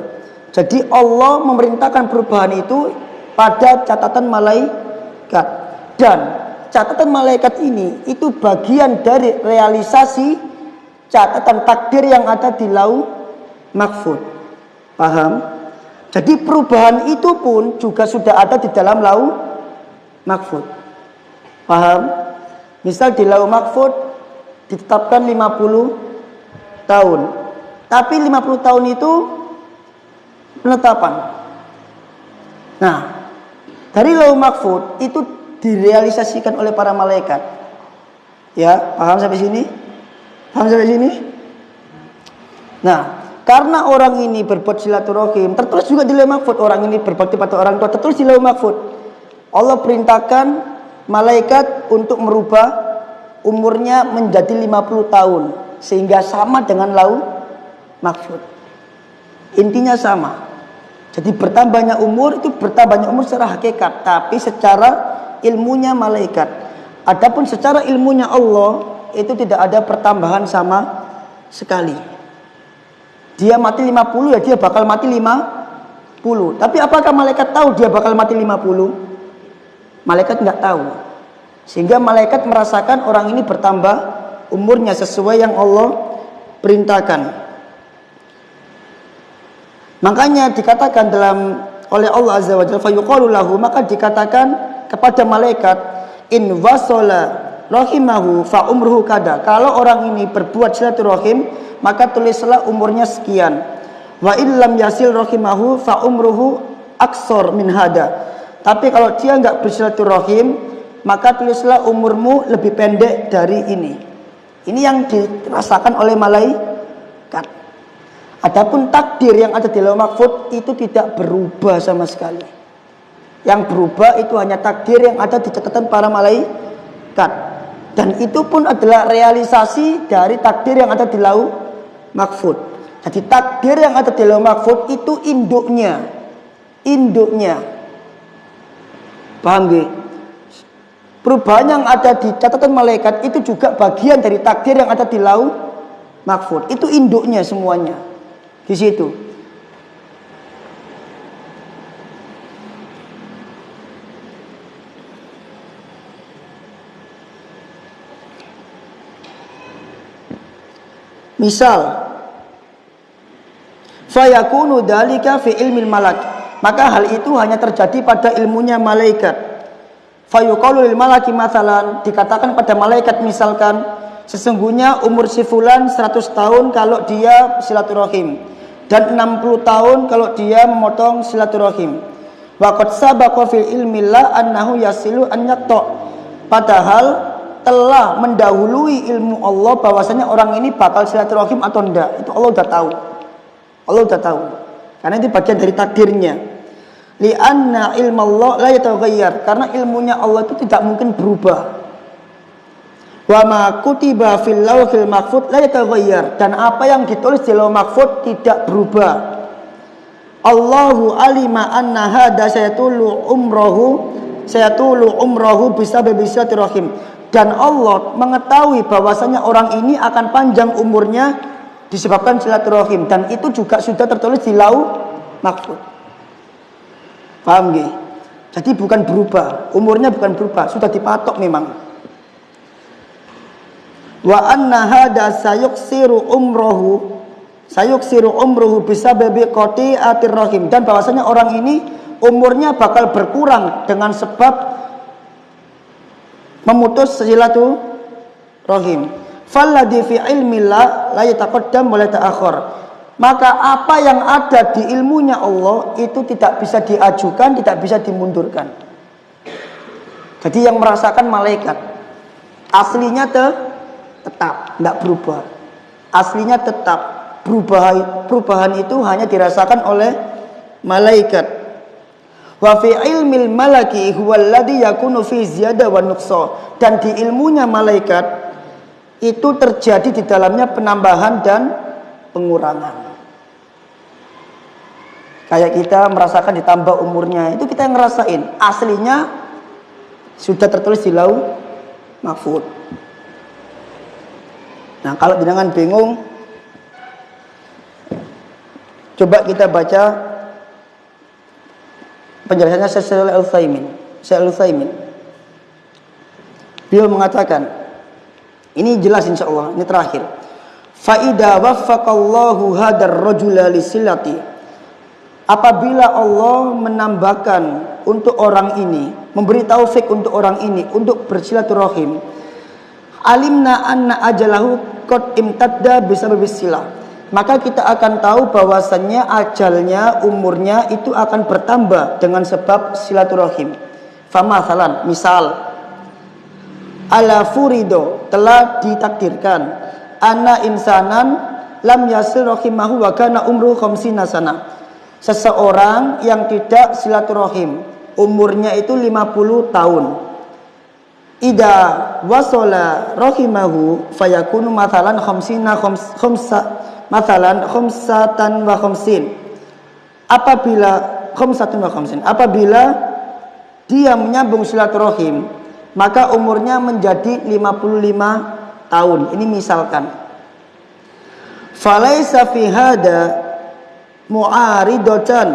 Speaker 1: Jadi Allah memerintahkan perubahan itu pada catatan malaikat. Dan catatan malaikat ini itu bagian dari realisasi catatan takdir yang ada di Lauh Mahfuz. Paham? Jadi perubahan itu pun juga sudah ada di dalam Lauh Mahfuz. Paham? Misal di Lauh Mahfuz ditetapkan 50 tahun. Tapi 50 tahun itu penetapan. Nah, dari Lauhul Mahfuz itu direalisasikan oleh para malaikat. Ya, paham sampai sini? Paham sampai sini? Nah, karena orang ini berbuat silaturahim, tertulis juga di Lauhul Mahfuz, orang ini berbakti pada orang tua, tertulis di Lauhul Mahfuz. Allah perintahkan malaikat untuk merubah umurnya menjadi 50 tahun sehingga sama dengan Lauhul Mahfuz. Intinya sama. Jadi bertambahnya umur itu bertambahnya umur secara hakikat, tapi secara ilmunya malaikat. Adapun secara ilmunya Allah itu tidak ada pertambahan sama sekali. Dia mati 50 ya dia bakal mati 50. Tapi apakah malaikat tahu dia bakal mati 50? Malaikat nggak tahu. Sehingga malaikat merasakan orang ini bertambah umurnya sesuai yang Allah perintahkan. Makanya dikatakan oleh Allah Azza wa Jalla, fayuqalu lahu, maka dikatakan kepada malaikat, in wasala rahimahu fa umruhu kada. Kalau orang ini berbuat silaturahim, maka tulislah umurnya sekian. Wa illam yasil rahimahu fa umruhu aksor min hada. Tapi kalau dia enggak bersilaturahim, maka tulislah umurmu lebih pendek dari ini. Ini yang dirasakan oleh malaikat. Adapun takdir yang ada di Lauhul Mahfuz itu tidak berubah sama sekali. Yang berubah itu hanya takdir yang ada di catatan para malaikat. Dan itu pun adalah realisasi dari takdir yang ada di Lauhul Mahfuz. Jadi takdir yang ada di Lauhul Mahfuz itu induknya. Paham gak? Perubahan yang ada di catatan malaikat itu juga bagian dari takdir yang ada di Lauhul Mahfuz. Itu induknya semuanya. Di situ. Misal, fayakunu dalika fi ilmil malak. Maka hal itu hanya terjadi pada ilmunya malaikat. Fayuqalu lil malaki mathalan, dikatakan pada malaikat misalkan, sesungguhnya umur si fulan 100 tahun kalau dia silaturahim. Dan 60 tahun kalau dia memotong silaturahim. Wa qad sabaqa fil ilmillah annahu yasilu an yaqta. Padahal telah mendahului ilmu Allah bahwasanya orang ini bakal silaturahim atau enggak. Itu Allah udah tahu. Allah udah tahu. Karena itu bagian dari takdirnya. Li anna ilmallah la yataghayyar. Karena ilmunya Allah itu tidak mungkin berubah. Wa ma kutiba fil lauhil mahfuz la yataghayyar, dan apa yang ditulis di lauh mahfuz tidak berubah. Allahu alima anna hada sayatulu umrahu bisababi silaturahim, dan Allah mengetahui bahwasanya orang ini akan panjang umurnya disebabkan silaturahim, dan itu juga sudah tertulis di lauh mahfuz. Paham nggih? Jadi bukan berubah, umurnya bukan berubah, sudah dipatok memang. Wa anna hada sayuksiru umruhu bisababi qati'atir rahim, dan bahwasanya orang ini umurnya bakal berkurang dengan sebab memutus silaturahim. Falladhi fi ilmillah la yataqaddam wa la ta'akhir. Maka apa yang ada di ilmunya Allah itu tidak bisa diajukan, tidak bisa dimundurkan. Jadi yang merasakan malaikat aslinya tetap, tidak berubah. Aslinya tetap, perubahan itu hanya dirasakan oleh malaikat. Wa fi ilmil malaki huwal ladzi yakunu fi ziyadah wa nuqsa, dan di ilmunya malaikat itu terjadi di dalamnya penambahan dan pengurangan. Kayak kita merasakan ditambah umurnya, itu kita yang ngerasain. Aslinya sudah tertulis di lauh mahfuz. Nah, kalau jenengan bingung, coba kita baca penjelasannya Syekh Al-Utsaimin. Beliau mengatakan, ini jelas insyaallah, ini terakhir. Fa idza waffaqallahu hadar rajula lisilati, apabila Allah menambahkan untuk orang ini, memberi taufik untuk orang ini untuk bersilaturahim, alimna anna ajalahu qad imtadda bisababi silah, maka kita akan tahu bahwasannya ajalnya, umurnya itu akan bertambah dengan sebab silaturahim. Famathalan, misal ala furido, telah ditakdirkan anna insanan lam yasil rahimahu wa kana umru khamsina sana. Seseorang yang tidak silaturahim, umurnya itu 50 tahun. Ida wasala rahimahu fayakunu mathalan khamsina mathalan khamsatan wa khamsin. Apabila dia menyambung silaturahim, maka umurnya menjadi 55 tahun. Ini misalkan. Falaisa fi hada mu'aridatan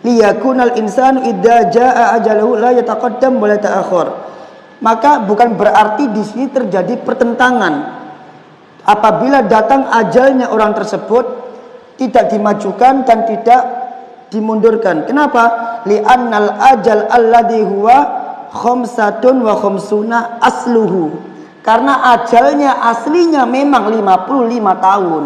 Speaker 1: liyakunal insanu idza jaa ajaluhu la yataqaddam wa la ta'akhir. Maka bukan berarti di sini terjadi pertentangan. Apabila datang ajalnya orang tersebut, tidak dimajukan dan tidak dimundurkan. Kenapa? Li'annal ajal alladhi huwa khamsatun wa khamsuna asluhu. Karena ajalnya aslinya memang 55 tahun.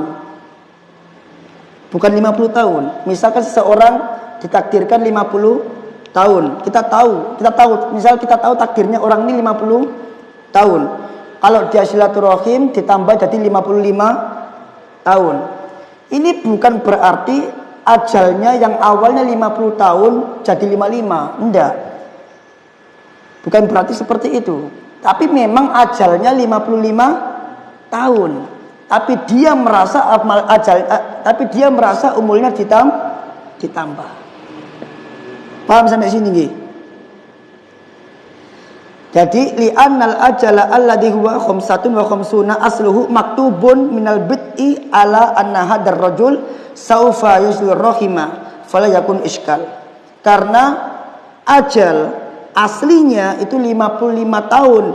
Speaker 1: Bukan 50 tahun. Misalkan seseorang ditakdirkan 50 tahun. Kita tahu, misal kita tahu takdirnya orang ini 50 tahun. Kalau dia silaturahim ditambah jadi 55 tahun. Ini bukan berarti ajalnya yang awalnya 50 tahun jadi 55. Enggak. Bukan berarti seperti itu. Tapi memang ajalnya 55 tahun. Tapi dia merasa umurnya ditambah. Paham sampai sini nggih? Jadi li'annal ajala alladhi huwa khamsatun wa khamsuna asluhu maktubun minal bid'i ala anna hadar rajul saufa yuslir rahima fala yakun iskal. Karena ajal aslinya itu 55 tahun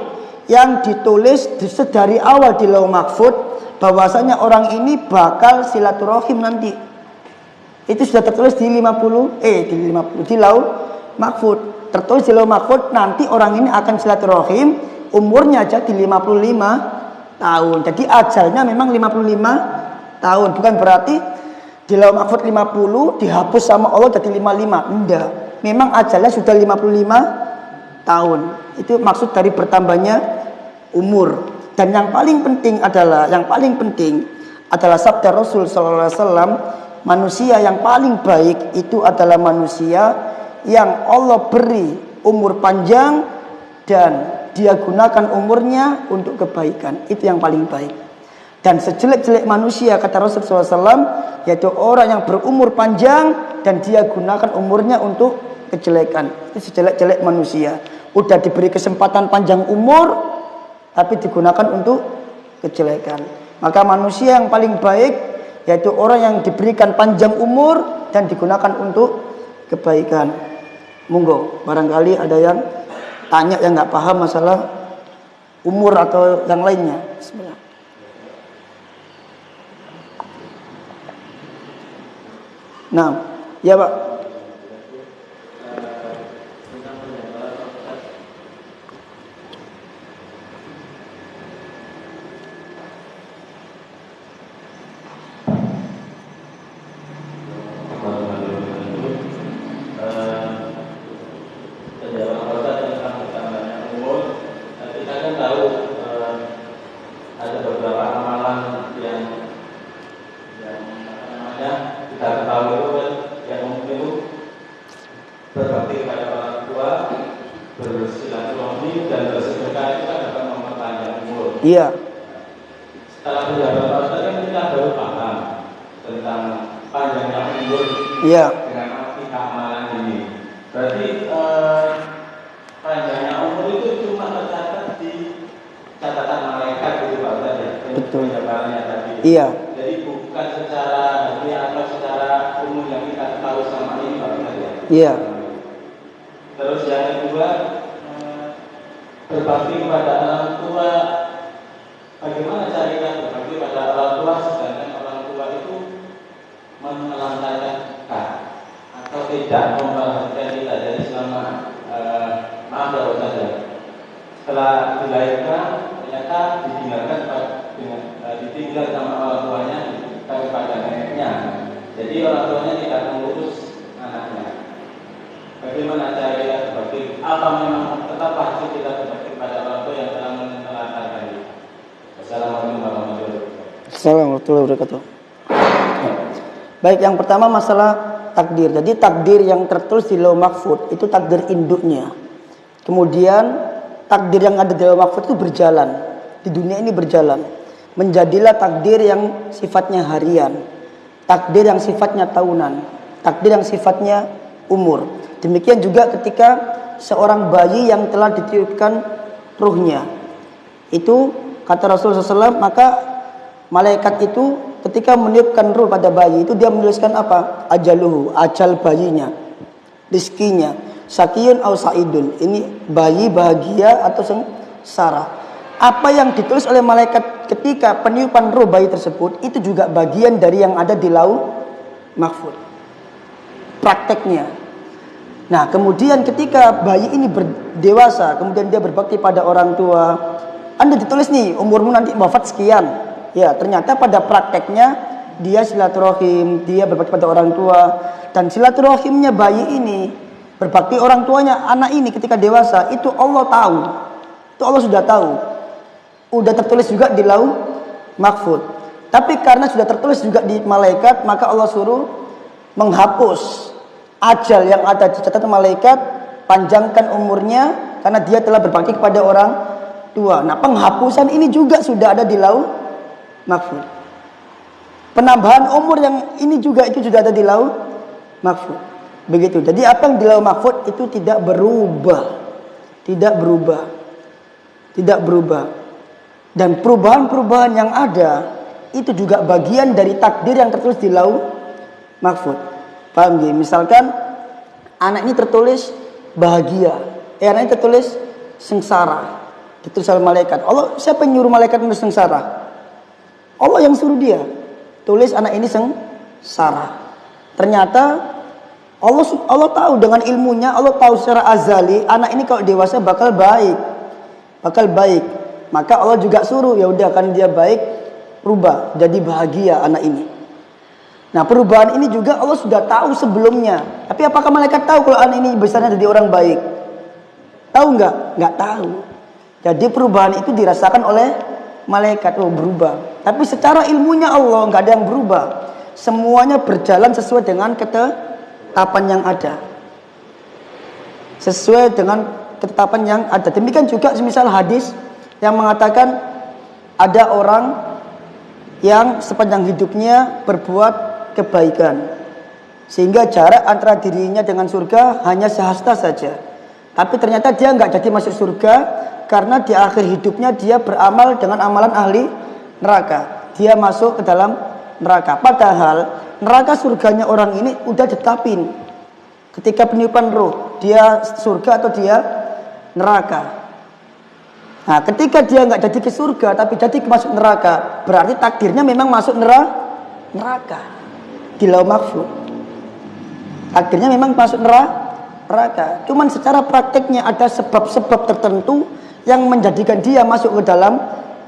Speaker 1: yang ditulis sedari awal di Lauh Mahfud bahwasanya orang ini bakal silaturahim nanti. Itu sudah tertulis di di Lauh Mahfud. Tertulis di Lauh Mahfud nanti orang ini akan silaturahim, umurnya jadi 55 tahun. Jadi ajalnya memang 55 tahun. Bukan berarti di Lauh Mahfud 50 dihapus sama Allah jadi 55. Enggak. Memang ajalnya sudah 55 tahun. Itu maksud dari bertambahnya umur. Dan yang paling penting adalah sabda Rasul sallallahu alaihi wasallam, manusia yang paling baik itu adalah manusia yang Allah beri umur panjang dan dia gunakan umurnya untuk kebaikan. Itu yang paling baik. Dan sejelek-jelek manusia, kata Rasulullah SAW, yaitu orang yang berumur panjang dan dia gunakan umurnya untuk kejelekan. Itu sejelek-jelek manusia. Udah diberi kesempatan panjang umur, tapi digunakan untuk kejelekan. Maka manusia yang paling baik yaitu orang yang diberikan panjang umur dan digunakan untuk kebaikan. Monggo, barangkali ada yang tanya yang nggak paham masalah umur atau yang lainnya. Bismillah. Nah, ya Pak. Iya.
Speaker 2: Setelah beberapa tahun kan kita baru paham tentang panjangnya umur
Speaker 1: Iya.
Speaker 2: dengan arti keamalan ini. Berarti panjangnya umur itu cuma tercatat di catatan malaikat gitu Pak Ustaz ya.
Speaker 1: Betul.
Speaker 2: Tadi.
Speaker 1: Iya.
Speaker 2: Jadi bukan secara hati atau secara umum yang kita tahu sama ini Pak Ustaz ya.
Speaker 1: Iya.
Speaker 2: Terus yang kedua, berbakti kepada orang tua. Bagaimana caranya berbakti pada orang tua sedangkan orang tua itu menelantarkan atau tidak memperhatikan kita. Jadi selama maaf ya Ustaz ya, setelah dilahirkan ternyata ditinggal sama orang tuanya kepada neneknya. Jadi orang tuanya tidak mengurus anaknya. Bagaimana cara kita berbakti? Apa memang tetap wajib kita berbakti pada orang tua yang telah menelantarkan kita? Assalamualaikum warahmatullahi wabarakatuh.
Speaker 1: Assalamualaikum warahmatullahi wabarakatuh. Baik, yang pertama masalah takdir. Jadi takdir yang tertulis di Lauh Mahfuz itu takdir induknya. Kemudian takdir yang ada di Lauh Mahfuz itu berjalan. Di dunia ini berjalan. Menjadilah takdir yang sifatnya harian. Takdir yang sifatnya tahunan. Takdir yang sifatnya umur. Demikian juga ketika seorang bayi yang telah ditiupkan ruhnya. Itu kata Rasulullah SAW, maka malaikat itu ketika meniupkan ruh pada bayi itu dia menuliskan apa? Ajaluhu, ajal bayinya, rizkinya, sakiyun au sa'idun. Ini bayi bahagia atau sengsara. Apa yang ditulis oleh malaikat ketika peniupan ruh bayi tersebut itu juga bagian dari yang ada di Lauh Mahfuz. Prakteknya. Nah, kemudian ketika bayi ini berdewasa, kemudian dia berbakti pada orang tua, Anda ditulis nih umurmu nanti wafat sekian. Ya, ternyata pada prakteknya dia silaturahim, dia berbakti pada orang tua, dan silaturahimnya bayi ini berbakti orang tuanya, anak ini ketika dewasa itu Allah tahu. Itu Allah sudah tahu. Udah tertulis juga di Lauh Mahfuz. Tapi karena sudah tertulis juga di malaikat, maka Allah suruh menghapus ajal yang ada di catatan malaikat, panjangkan umurnya karena dia telah berbakti kepada orang tua. Nah, penghapusan ini juga sudah ada di Lauh Mahfuz. Penambahan umur yang ini juga itu sudah ada di Lauh Mahfuz. Begitu. Jadi apa yang di Lauh Mahfuz itu tidak berubah. Tidak berubah. Tidak berubah. Dan perubahan-perubahan yang ada itu juga bagian dari takdir yang tertulis di Lauh Mahfuz. Paham ya? Misalkan anak ini tertulis bahagia, anak ini tertulis sengsara. Ditulis oleh malaikat. Allah, siapa yang nyuruh malaikat menulis sengsara? Allah yang suruh dia tulis anak ini sengsara. Ternyata Allah tahu dengan ilmunya, Allah tahu secara azali anak ini kalau dewasa bakal baik. Maka Allah juga suruh, ya udah kan dia baik, rubah jadi bahagia anak ini. Nah, perubahan ini juga Allah sudah tahu sebelumnya. Tapi apakah malaikat tahu kalau anak ini besarnya jadi orang baik? Tahu nggak? Nggak tahu. Jadi perubahan itu dirasakan oleh malaikat, berubah. Tapi secara ilmunya Allah nggak ada yang berubah. Semuanya berjalan sesuai dengan ketetapan yang ada. Sesuai dengan ketetapan yang ada. Demikian juga semisal hadis yang mengatakan ada orang yang sepanjang hidupnya berbuat kebaikan sehingga jarak antara dirinya dengan surga hanya sehasta saja. Tapi ternyata dia nggak jadi masuk surga karena di akhir hidupnya dia beramal dengan amalan ahli neraka. Dia masuk ke dalam neraka. Padahal neraka surganya orang ini udah ditetapin ketika peniupan ruh, dia surga atau dia neraka. Nah, ketika dia nggak jadi ke surga tapi jadi masuk neraka, berarti takdirnya memang masuk neraka di Lauh Mahfuz. Takdirnya memang masuk neraka. Cuman secara prakteknya ada sebab-sebab tertentu yang menjadikan dia masuk ke dalam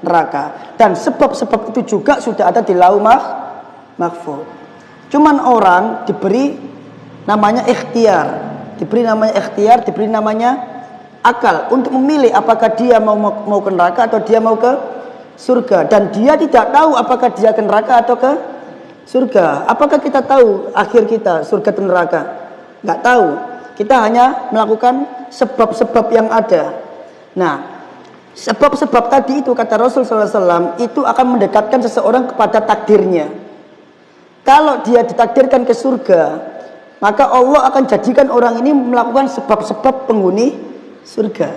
Speaker 1: neraka. Dan sebab-sebab itu juga sudah ada di Lauh Mahfuz. Cuman orang diberi namanya ikhtiar, diberi namanya akal untuk memilih apakah dia mau ke neraka atau dia mau ke surga. Dan dia tidak tahu apakah dia ke neraka atau ke surga. Apakah kita tahu akhir kita surga atau neraka? Nggak tahu. Kita hanya melakukan sebab-sebab yang ada. Nah, sebab-sebab tadi itu kata Rasulullah SAW itu akan mendekatkan seseorang kepada takdirnya. Kalau dia ditakdirkan ke surga, maka Allah akan jadikan orang ini melakukan sebab-sebab penghuni surga.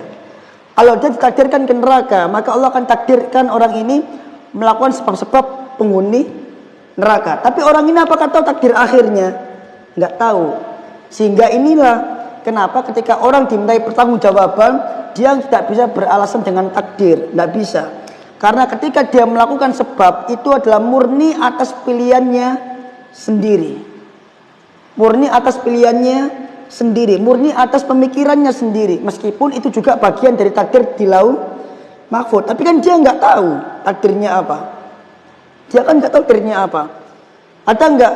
Speaker 1: Kalau dia ditakdirkan ke neraka, maka Allah akan takdirkan orang ini melakukan sebab-sebab penghuni neraka. Tapi orang ini apakah tahu takdir akhirnya? Nggak tahu. Sehingga inilah kenapa ketika orang dimintai pertanggungjawaban, dia tidak bisa beralasan dengan takdir, nggak bisa. Karena ketika dia melakukan sebab itu adalah murni atas pilihannya sendiri. Murni atas pilihannya sendiri, murni atas pemikirannya sendiri. Meskipun itu juga bagian dari takdir di Lauh Mahfuz. Tapi kan dia nggak tahu takdirnya apa. Dia kan nggak tahu takdirnya apa. Ada enggak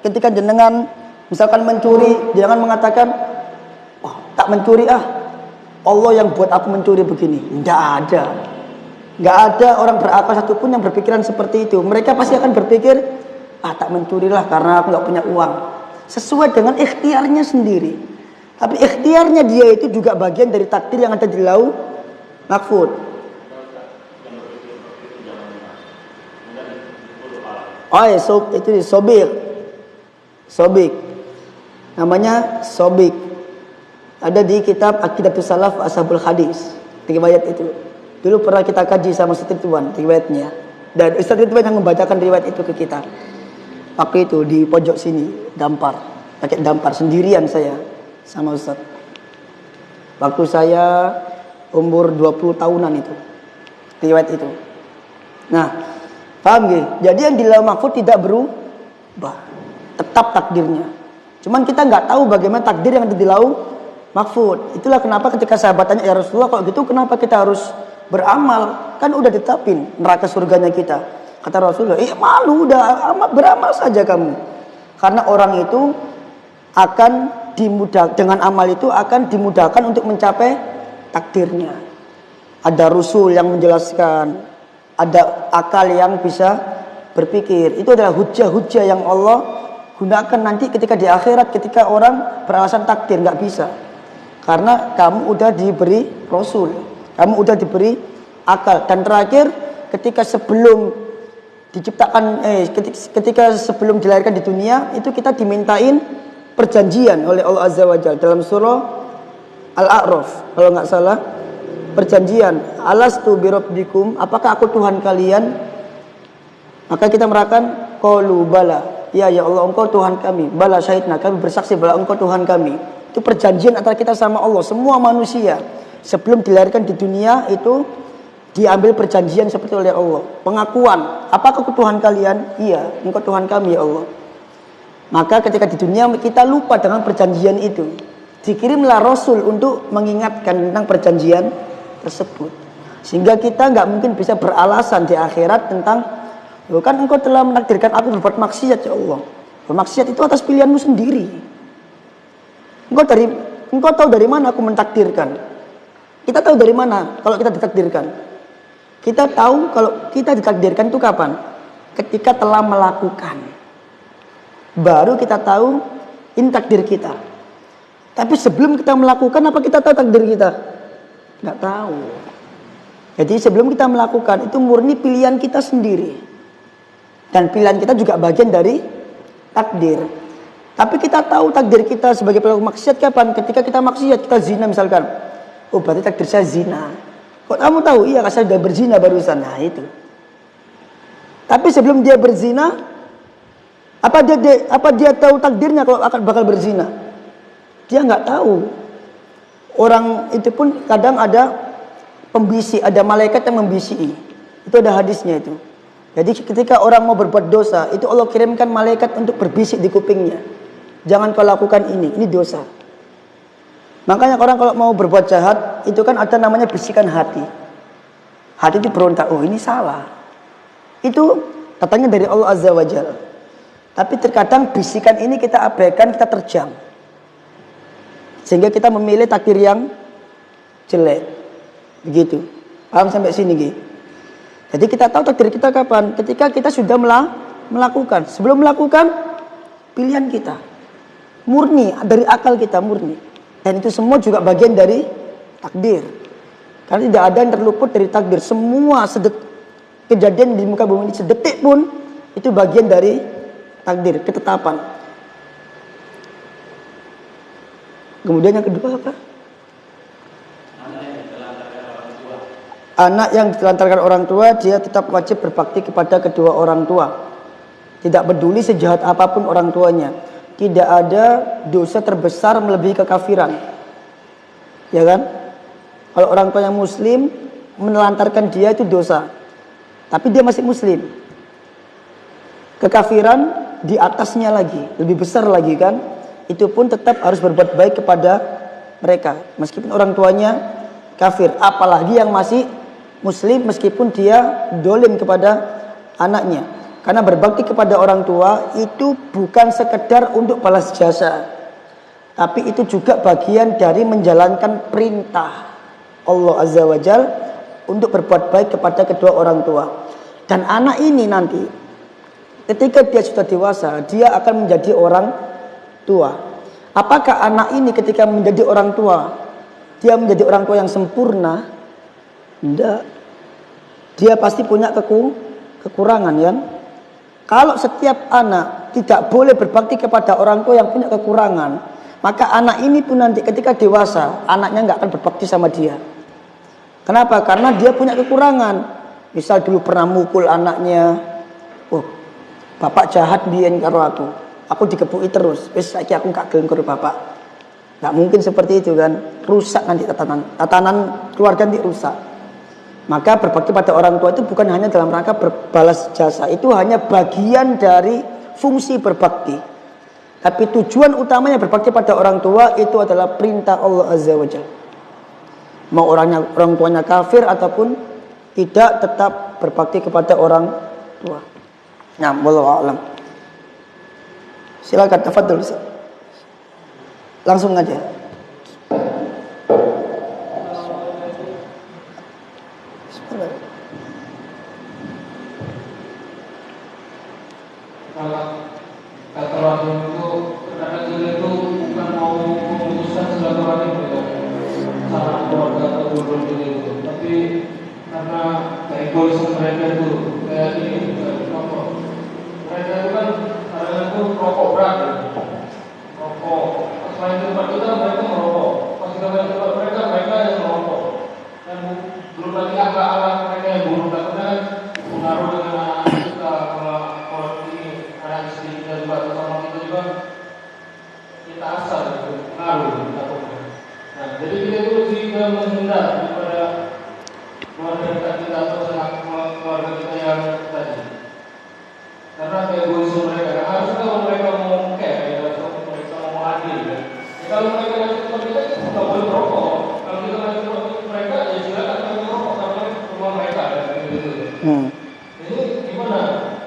Speaker 1: ketika jenengan misalkan mencuri, jangan mengatakan, oh, tak mencuri Allah yang buat aku mencuri begini. Tidak ada. Nggak ada orang berakal satupun yang berpikiran seperti itu. Mereka pasti akan berpikir, tak mencurilah karena aku nggak punya uang. Sesuai dengan ikhtiarnya sendiri. Tapi ikhtiarnya dia itu juga bagian dari takdir yang ada di lauh mahfuz. Itu sobik. Namanya sobik. Ada di kitab Aqidatus Salaf Ashabul Hadis. Riwayat itu. Dulu pernah kita kaji sama Ustaz Ridwan riwayatnya. Dan Ustaz Ridwan yang membacakan riwayat itu ke kita. Waktu itu di pojok sini, dampar. Pakai dampar sendirian saya sama Ustaz. Waktu saya umur 20 tahunan itu. Riwayat itu. Nah, paham gak? Jadi yang di lauh mahfuz tidak berubah. Tetap takdirnya. Cuman kita nggak tahu bagaimana takdir yang ada di lauh mahfuz. Itulah kenapa ketika sahabat tanya, ya Rasulullah, kalau gitu kenapa kita harus beramal? Kan udah ditetapin neraka surganya kita. Kata Rasulullah, malu udah beramal saja kamu. Karena orang itu akan dengan amal itu akan dimudahkan untuk mencapai takdirnya. Ada Rasul yang menjelaskan, ada akal yang bisa berpikir. Itu adalah hujah-hujah yang Allah gunakan nanti ketika di akhirat, ketika orang beralasan takdir, nggak bisa. Karena kamu udah diberi Rasul, kamu udah diberi akal. Dan terakhir, ketika sebelum diciptakan, ketika sebelum dilahirkan di dunia, itu kita dimintain perjanjian oleh Allah Azza wa Jalla dalam surah Al-A'raf, kalau nggak salah, perjanjian. Alastu birabbikum, apakah aku Tuhan kalian? Maka kita merakan, qalu bala, ya Allah engkau Tuhan kami. Bala syahidna, kami bersaksi bahwa engkau Tuhan kami. Itu perjanjian antara kita sama Allah. Semua manusia sebelum dilahirkan di dunia itu diambil perjanjian seperti oleh Allah. Pengakuan, apakah aku Tuhan kalian? Iya, engkau Tuhan kami ya Allah. Maka ketika di dunia kita lupa dengan perjanjian itu. Dikirimlah Rasul untuk mengingatkan tentang perjanjian tersebut. Sehingga kita nggak mungkin bisa beralasan di akhirat tentang, kan engkau telah menakdirkan aku berbuat maksiat ya Allah. Bermaksiat itu atas pilihanmu sendiri. Engkau tahu dari mana aku mentakdirkan? Kita tahu dari mana kalau kita ditakdirkan? Kita tahu kalau kita ditakdirkan itu kapan? Ketika telah melakukan. Baru kita tahu ini takdir kita. Tapi sebelum kita melakukan, apa kita tahu takdir kita? Nggak tahu. Jadi sebelum kita melakukan, itu murni pilihan kita sendiri. Dan pilihan kita juga bagian dari takdir. Tapi kita tahu takdir kita sebagai pelaku maksiat kapan? Ketika kita maksiat, kita zina misalkan. Oh berarti takdir saya zina. Kok kamu tahu? Iya, saya sudah berzina barusan. Nah itu. Tapi sebelum dia berzina, apa dia tahu takdirnya kalau akan bakal berzina? Dia nggak tahu. Orang itu pun kadang ada pembisik, ada malaikat yang membisiki. Itu ada hadisnya itu. Jadi ketika orang mau berbuat dosa, itu Allah kirimkan malaikat untuk berbisik di kupingnya. Jangan kau lakukan ini dosa. Makanya orang kalau mau berbuat jahat, itu kan ada namanya bisikan hati. Hati itu berontak, oh ini salah. Itu katanya dari Allah Azza wa Jalla. Tapi terkadang bisikan ini kita abaikan, kita terjang. Sehingga kita memilih takdir yang jelek. Begitu. Paham sampai sini, Gi? Jadi kita tahu takdir kita kapan? Ketika kita sudah melakukan. Sebelum melakukan, pilihan kita. Murni, dari akal kita murni. Dan itu semua juga bagian dari takdir. Karena tidak ada yang terluput dari takdir. Semua kejadian di muka bumi ini sedetik pun, itu bagian dari takdir, ketetapan. Kemudian yang kedua apa? Anak yang ditelantarkan orang tua, dia tetap wajib berbakti kepada kedua orang tua. Tidak peduli sejahat apapun orang tuanya. Tidak ada dosa terbesar melebihi kekafiran. Ya kan? Kalau orang tua yang muslim menelantarkan dia itu dosa. Tapi dia masih muslim. Kekafiran di atasnya lagi, lebih besar lagi kan? Itu pun tetap harus berbuat baik kepada mereka. Meskipun orang tuanya kafir. Apalagi yang masih muslim meskipun dia dolim kepada anaknya. Karena berbakti kepada orang tua itu bukan sekedar untuk balas jasa, tapi itu juga bagian dari menjalankan perintah Allah Azza wa Jal untuk berbuat baik kepada kedua orang tua. Dan anak ini nanti ketika dia sudah dewasa, dia akan menjadi orang tua. Apakah anak ini ketika menjadi orang tua, dia menjadi orang tua yang sempurna? Tidak. Dia pasti punya kekurangan, ya. Kalau setiap anak tidak boleh berbakti kepada orang tua yang punya kekurangan, maka anak ini pun nanti ketika dewasa, anaknya nggak akan berbakti sama dia. Kenapa? Karena dia punya kekurangan. Misal dulu pernah mukul anaknya, oh, bapak jahat biyen karo aku dikepui terus, wis saiki aku gak gelem karo bapak. Gak mungkin seperti itu kan, rusak nanti tatanan keluarga nanti rusak. Maka berbakti pada orang tua itu bukan hanya dalam rangka berbalas jasa, itu hanya bagian dari fungsi berbakti. Tapi tujuan utamanya berbakti pada orang tua itu adalah perintah Allah Azza wa Jalla. Mau orang tuanya kafir ataupun tidak, tetap berbakti kepada orang tua. Nah, wallahu a'lam. Silakan tafadhol. Langsung aja.
Speaker 3: Kalau kata orang itu kadang kita itu bukan mau memutuskan silaturahmi sama keluarga atau dulur itu, tapi karena keegoisan mereka itu kayak ini, rokok. Mereka itu kan kadang itu rokok berat, rokok. Selain itu tempat kita mereka merokok, pas kita main tempat mereka yang merokok. Dan belum lagi akhlak mereka yang buruk, karena pengaruh dengan anak kita kalau ini anak istri kita juga sama kita juga kita asal pengaruh takutnya. Nah, jadi kita itu juga menghindar daripada keluarga kita atau keluarga kita yang tadi. Karena keegoisan mereka, harusnya kalau mereka mau care, ya, kalau mereka mau adil, ya. Kalau mereka masuk tempat kita nggak boleh merokok. Kalau kita masuk tempat mereka, ya silakan mereka merokok karena rumah mereka, ya, gitu. Jadi gimana?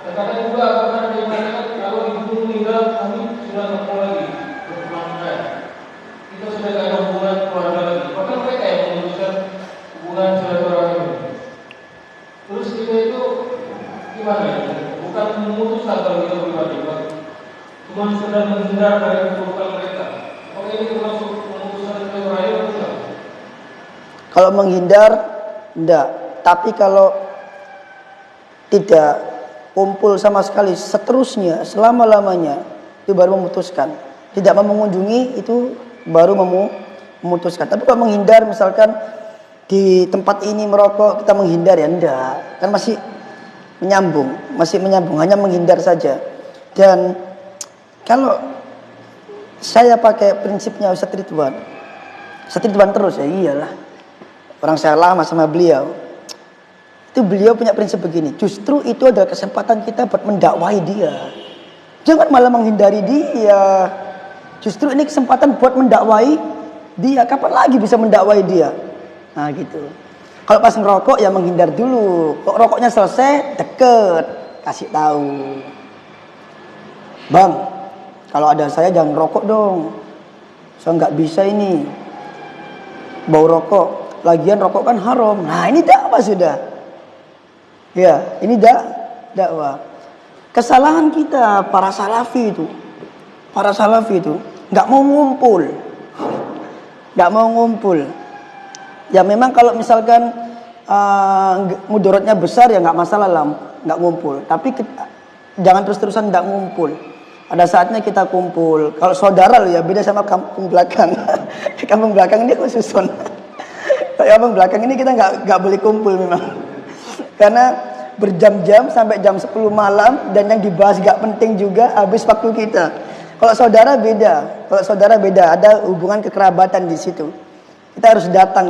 Speaker 3: Terkadang juga karena di mereka kalau ibu meninggal, kami sudah nggak mau lagi berkeluarga. Kita sudah tidak ada hubungan keluarga lagi. Bahkan mereka yang memutuskan hubungan silaturahmi. Terus kita itu gimana? Bukan memutuskan kalau kita pribadi, cuma sekedar menghindar dari keburukan mereka. Oke, ini termasuk memutuskan silaturahmi atau tidak?
Speaker 1: Kalau menghindar, enggak. Tapi kalau tidak kumpul sama sekali seterusnya, selama-lamanya, itu baru memutuskan. Tidak mau mengunjungi, itu baru memutuskan. Tapi kalau menghindar, misalkan di tempat ini merokok, kita menghindar, ya enggak. Kan masih menyambung, hanya menghindar saja. Dan kalau saya pakai prinsipnya Ustaz Ridwan terus, ya iyalah. Orang saya lama sama beliau. Itu beliau punya prinsip begini, justru itu adalah kesempatan kita buat mendakwai dia. Jangan malah menghindari dia. Justru ini kesempatan buat mendakwai dia. Kapan lagi bisa mendakwai dia? Nah gitu. Kalau pas ngerokok ya menghindar dulu. Kok rokoknya selesai, deket, kasih tahu. Bang, kalau ada saya jangan rokok dong. Saya nggak bisa ini bau rokok. Lagian rokok kan haram. Nah ini dakwah sudah. Ya, ini dakwah. Kesalahan kita para salafi itu nggak mau ngumpul. Ya memang kalau misalkan mudaratnya besar ya nggak masalah lah, nggak ngumpul. Tapi jangan terus-terusan nggak ngumpul. Ada saatnya kita kumpul. Kalau saudara loh ya, beda sama kampung belakang. Kampung belakang ini khususon. Kampung belakang ini kita nggak boleh kumpul memang. Karena berjam-jam sampai jam 10 malam dan yang dibahas gak penting juga, habis waktu kita. Kalau saudara beda, ada hubungan kekerabatan di situ. Kita harus datang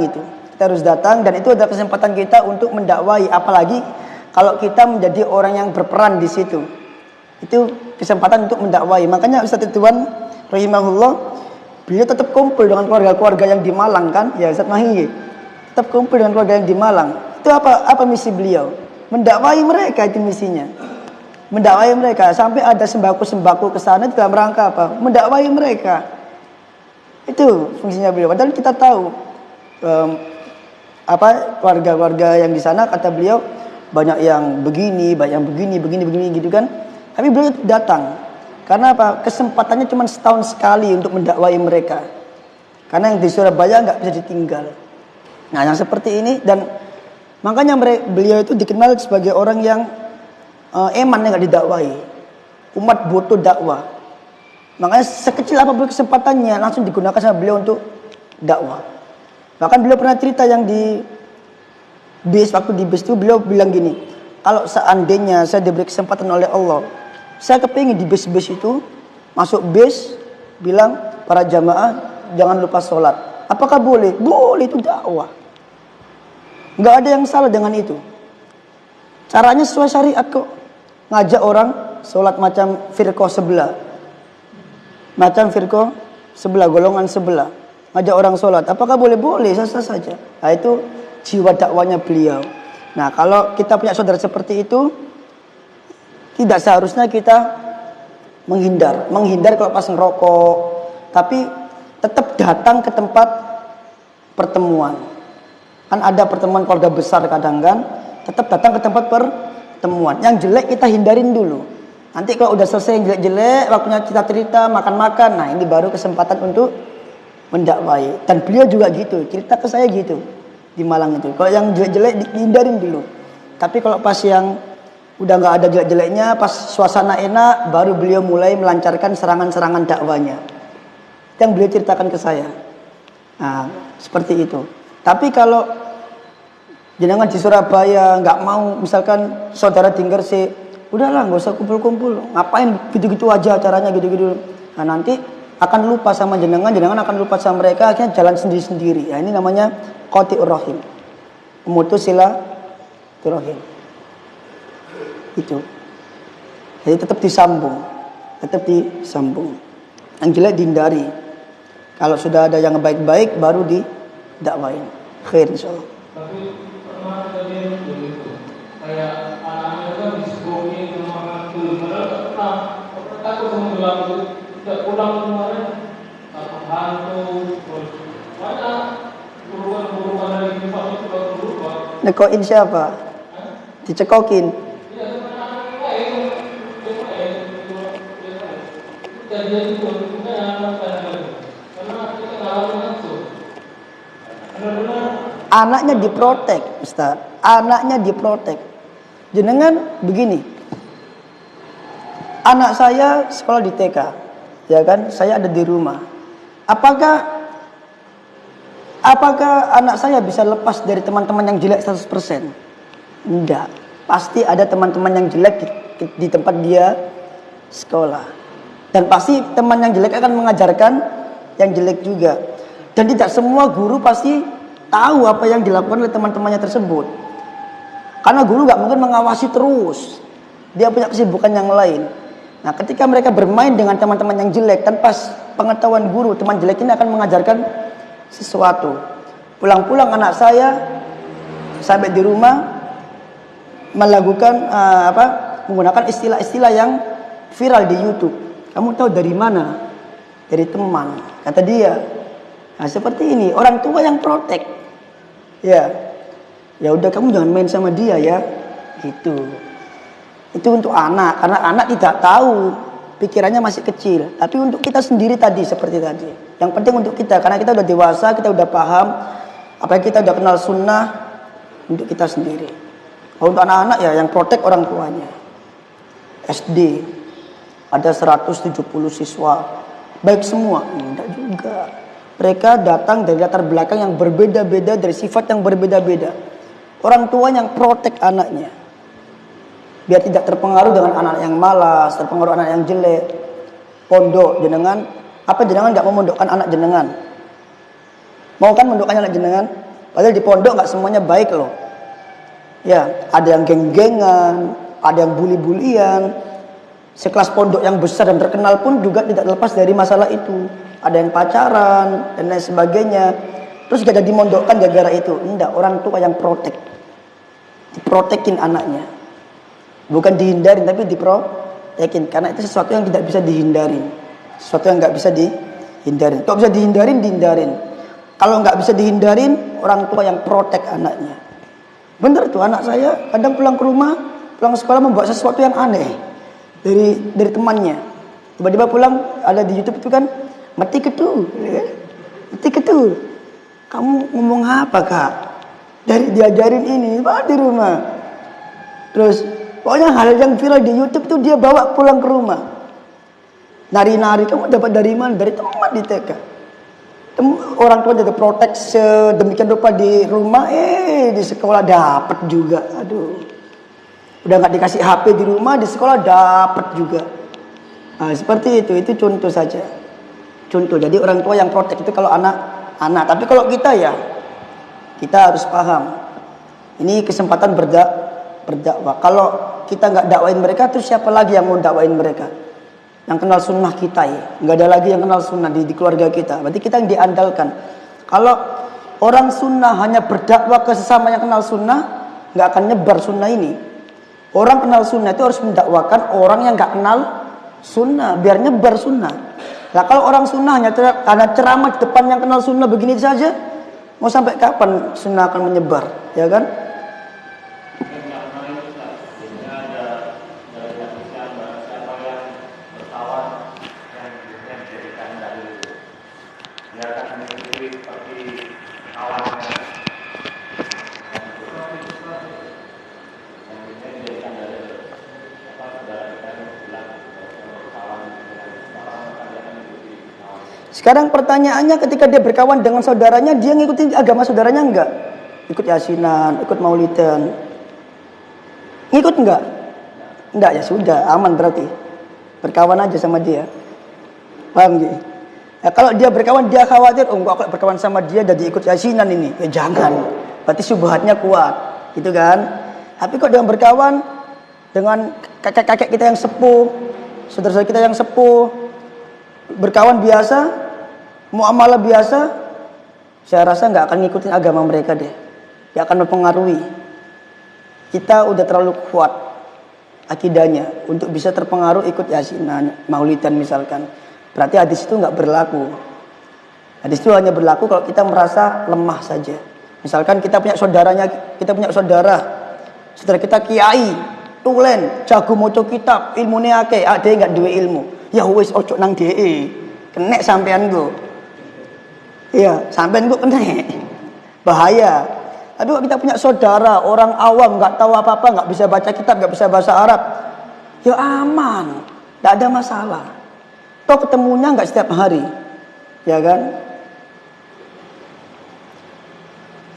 Speaker 1: dan itu adalah kesempatan kita untuk mendakwai, apalagi kalau kita menjadi orang yang berperan di situ. Itu kesempatan untuk mendakwai. Makanya Ustaz Ridwan rahimahullah, beliau tetap kumpul dengan keluarga-keluarga yang di Malang kan? Ya Ustaz Mahi. Tetap kumpul dengan keluarga yang di Malang. Itu apa misi beliau? Mendakwai mereka, itu misinya. mendakwai mereka. Sampai ada sembako-sembako ke sana dalam rangka apa? Mendakwai mereka. Itu fungsinya beliau. Padahal kita tahu keluarga-keluarga yang di sana, kata beliau banyak yang begini, begini gitu kan. Tapi beliau datang. Karena apa? Kesempatannya cuma setahun sekali untuk mendakwai mereka. Karena yang di Surabaya nggak bisa ditinggal. Nah, yang seperti ini, dan makanya beliau itu dikenal sebagai orang yang eman yang nggak didakwai. Umat butuh dakwah. Makanya sekecil apapun kesempatannya langsung digunakan sama beliau untuk dakwah. Bahkan beliau pernah cerita yang di bis, waktu di bis itu beliau bilang gini, kalau seandainya saya diberi kesempatan oleh Allah, saya kepingin di bis-bis itu masuk bis bilang para jamaah jangan lupa sholat. Apakah boleh? Boleh, itu dakwah. Nggak ada yang salah dengan itu. Caranya sesuai syariat kok. Ngajak orang sholat macam firqah sebelah. Macam firqah sebelah, golongan sebelah. Ngajak orang sholat. Apakah boleh? Boleh, sah-sah saja. Nah, itu jiwa dakwanya beliau. Nah, kalau kita punya saudara seperti itu, tidak seharusnya kita menghindar. Menghindar kalau pas ngerokok. Tapi tetap datang ke tempat pertemuan. Kan ada pertemuan keluarga besar kadang kan, tetap datang ke tempat pertemuan. Yang jelek kita hindarin dulu. Nanti kalau udah selesai yang jelek-jelek, waktunya kita cerita, makan-makan. Nah, ini baru kesempatan untuk mendakwai. Dan beliau juga gitu, cerita ke saya gitu di Malang itu. Kalau yang jelek-jelek dihindarin dulu. Tapi kalau pas yang udah nggak ada jelek-jeleknya, pas suasana enak, baru beliau mulai melancarkan serangan-serangan dakwanya. Yang beliau ceritakan ke saya. Nah, seperti itu. Tapi kalau jenengan di Surabaya nggak mau, misalkan saudara di Gresik, udahlah nggak usah kumpul-kumpul, ngapain gitu-gitu aja acaranya gitu-gitu. Nah, nanti akan lupa sama jenengan akan lupa sama mereka, akhirnya jalan sendiri-sendiri. Ya, ini namanya qati'ur rahim, memutus silaturahim. Itu. Jadi tetap disambung. Yang jelek dihindari. Kalau sudah ada yang baik-baik baru didakwain. Khair insyaallah.
Speaker 3: Tapi pernah terjadi begitu. Kayak anak-anak itu kan disebumi sama dulu, padahal pernah takut sama gelap itu. Tidak pulang kemarin, takut hantu, terus banyak buruan dari kipas itu baru berubah.
Speaker 1: Nekoin siapa? Dicekokin.
Speaker 3: Iya, anak-anak yang lain kejadian itu kita anak-anak lagi. Karena kita ngalamin langsung. Benar-benar
Speaker 1: Anaknya diprotek, Ustaz. Anaknya diprotek. Jenengan begini. Anak saya sekolah di TK. Ya kan? Saya ada di rumah. Apakah anak saya bisa lepas dari teman-teman yang jelek 100%? Enggak. Pasti ada teman-teman yang jelek di tempat dia sekolah. Dan pasti teman yang jelek akan mengajarkan yang jelek juga. Dan tidak semua guru pasti tahu apa yang dilakukan oleh teman-temannya tersebut. Karena guru gak mungkin mengawasi terus. Dia punya kesibukan yang lain. Nah, ketika mereka bermain dengan teman-teman yang jelek, tanpa pengetahuan guru, teman jelek ini akan mengajarkan sesuatu. Pulang-pulang anak saya sampai di rumah melakukan menggunakan istilah-istilah yang viral di YouTube. Kamu tahu dari mana? Dari teman, kata dia. Nah, seperti ini, orang tua yang protek. Ya udah, kamu jangan main sama dia ya. Gitu. Itu untuk anak, karena anak tidak tahu, pikirannya masih kecil. Tapi untuk kita sendiri tadi, seperti tadi. Yang penting untuk kita, karena kita udah dewasa, kita udah paham, apalagi kita udah kenal sunnah, untuk kita sendiri. Kalau untuk anak-anak ya yang protek orang tuanya. SD ada 170 siswa, baik semua? Enggak juga. Mereka datang dari latar belakang yang berbeda-beda, dari sifat yang berbeda-beda. Orang tua yang protek anaknya, biar tidak terpengaruh dengan anak yang malas, terpengaruh anak yang jelek. Pondok jenengan, apa jenengan nggak mau mondokkan anak jenengan? Mau kan mondokkan anak jenengan? Padahal di pondok nggak semuanya baik loh. Ya, ada yang geng-gengan, ada yang bully-bulian. Sekelas pondok yang besar dan terkenal pun juga tidak lepas dari masalah itu. Ada yang pacaran dan lain sebagainya. Terus gak ada dimondokkan gara-gara itu. Enggak, orang tua yang protek. Diprotekin anaknya. Bukan dihindarin tapi diprotekin, karena itu sesuatu yang tidak bisa dihindarin. Sesuatu yang nggak bisa dihindarin. Kalau bisa dihindarin. Kalau nggak bisa dihindarin, orang tua yang protek anaknya. Bener tuh, anak saya kadang pulang ke rumah, pulang sekolah membawa sesuatu yang aneh dari temannya. Tiba-tiba pulang, ada di YouTube itu kan, mati ketu. Kamu ngomong apa, Kak? Dari diajarin ini, bawa di rumah. Terus pokoknya hal yang viral di YouTube tuh dia bawa pulang ke rumah. Nari-nari, kamu dapat dari mana? Dari teman di TK. Orang tua jaga protek sedemikian rupa di rumah, di sekolah dapat juga. Aduh, udah nggak dikasih HP di rumah, di sekolah dapat juga. Nah, seperti itu contoh saja. Contoh, jadi orang tua yang protek itu kalau anak. Tapi kalau kita ya, kita harus paham. Ini kesempatan berdakwah. Kalau kita nggak dakwain mereka, terus siapa lagi yang mau dakwain mereka? Yang kenal sunnah kita ya, nggak ada lagi yang kenal sunnah di keluarga kita. Berarti kita yang diandalkan. Kalau orang sunnah hanya berdakwah ke sesama yang kenal sunnah, nggak akan nyebar sunnah ini. Orang kenal sunnah itu harus mendakwakan orang yang nggak kenal sunnah, biar nyebar sunnah. Nah kalau orang sunnah hanya karena ceramah di depan yang kenal sunnah begini saja, mau sampai kapan sunnah akan menyebar, ya kan? Sekarang pertanyaannya, ketika dia berkawan dengan saudaranya, dia ngikutin agama saudaranya enggak? Ikut yasinan, ikut maulidan. Ngikut enggak? Enggak, ya sudah, aman berarti. Berkawan aja sama dia. Paham gitu? Ya, kalau dia berkawan, dia khawatir, enggak berkawan sama dia jadi ikut yasinan ini. Ya jangan. Berarti syubhatnya kuat, gitu kan? Tapi kok dengan berkawan dengan kakek-kakek kita yang sepuh, saudara-saudara kita yang sepuh, berkawan biasa, muamalah biasa, saya rasa nggak akan ngikutin agama mereka deh. Nggak akan mempengaruhi. Kita udah terlalu kuat akidahnya untuk bisa terpengaruh ikut yasinan, maulidan misalkan. Berarti hadis itu nggak berlaku. Hadis itu hanya berlaku kalau kita merasa lemah saja. Misalkan kita punya saudara kita kiai, tulen, jago moco kitab, ilmune akeh, ade nggak duwe ilmu. Ya wis ojo nang DE. Kenek sampean go. Iya, sampean go kenek. Bahaya. Tapi kalau kita punya saudara, orang awam, nggak tahu apa-apa, nggak bisa baca kitab, nggak bisa bahasa Arab, ya aman, nggak ada masalah. Toh ketemunya nggak setiap hari, ya kan?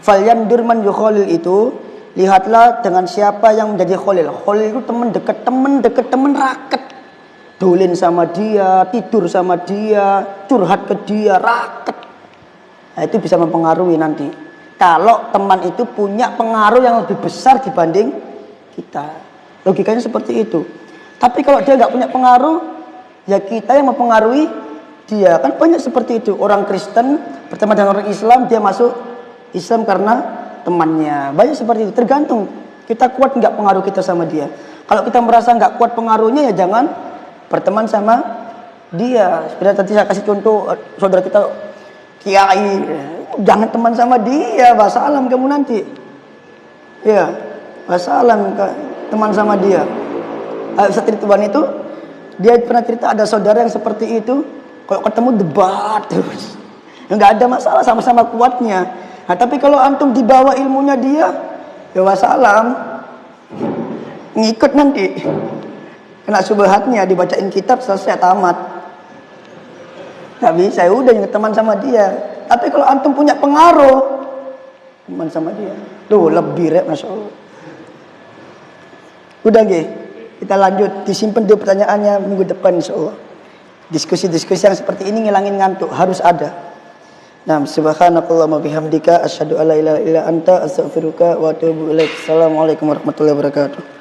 Speaker 1: Falyandur man yukhalil itu, lihatlah dengan siapa yang menjadi khalil. Khalil itu teman dekat, teman raket. Dolin sama dia, tidur sama dia, curhat ke dia, raket. Nah, itu bisa mempengaruhi nanti. Kalau teman itu punya pengaruh yang lebih besar dibanding kita. Logikanya seperti itu. Tapi kalau dia nggak punya pengaruh, ya kita yang mempengaruhi dia. Kan banyak seperti itu. Orang Kristen berteman dengan orang Islam, dia masuk Islam karena temannya. Banyak seperti itu. Tergantung kita kuat nggak pengaruh kita sama dia. Kalau kita merasa nggak kuat pengaruhnya, ya jangan berteman sama dia. Seperti tadi saya kasih contoh saudara kita kiai, jangan teman sama dia, wassalam kamu nanti. Ya, wassalam teman sama dia. Ustaz Ridwan itu dia pernah cerita ada saudara yang seperti itu, kalau ketemu debat terus. Enggak ada masalah, sama-sama kuatnya. Nah, tapi kalau antum dibawa ilmunya dia, ya wassalam. Ngikut nanti. Kena subhatnya, dibacain kitab selesai tamat. Nggak bisa, ya udah yang teman sama dia. Tapi kalau antum punya pengaruh, teman sama dia. Tuh lebih Masya Allah. Udah nggih, kita lanjut. Disimpan dulu pertanyaannya minggu depan Insya Allah. Diskusi-diskusi yang seperti ini ngilangin ngantuk harus ada. Nah, subhanakallahumma bihamdika asyhadu alla ilaha illa anta astaghfiruka wa atubu ilaik. Assalamualaikum warahmatullahi wabarakatuh.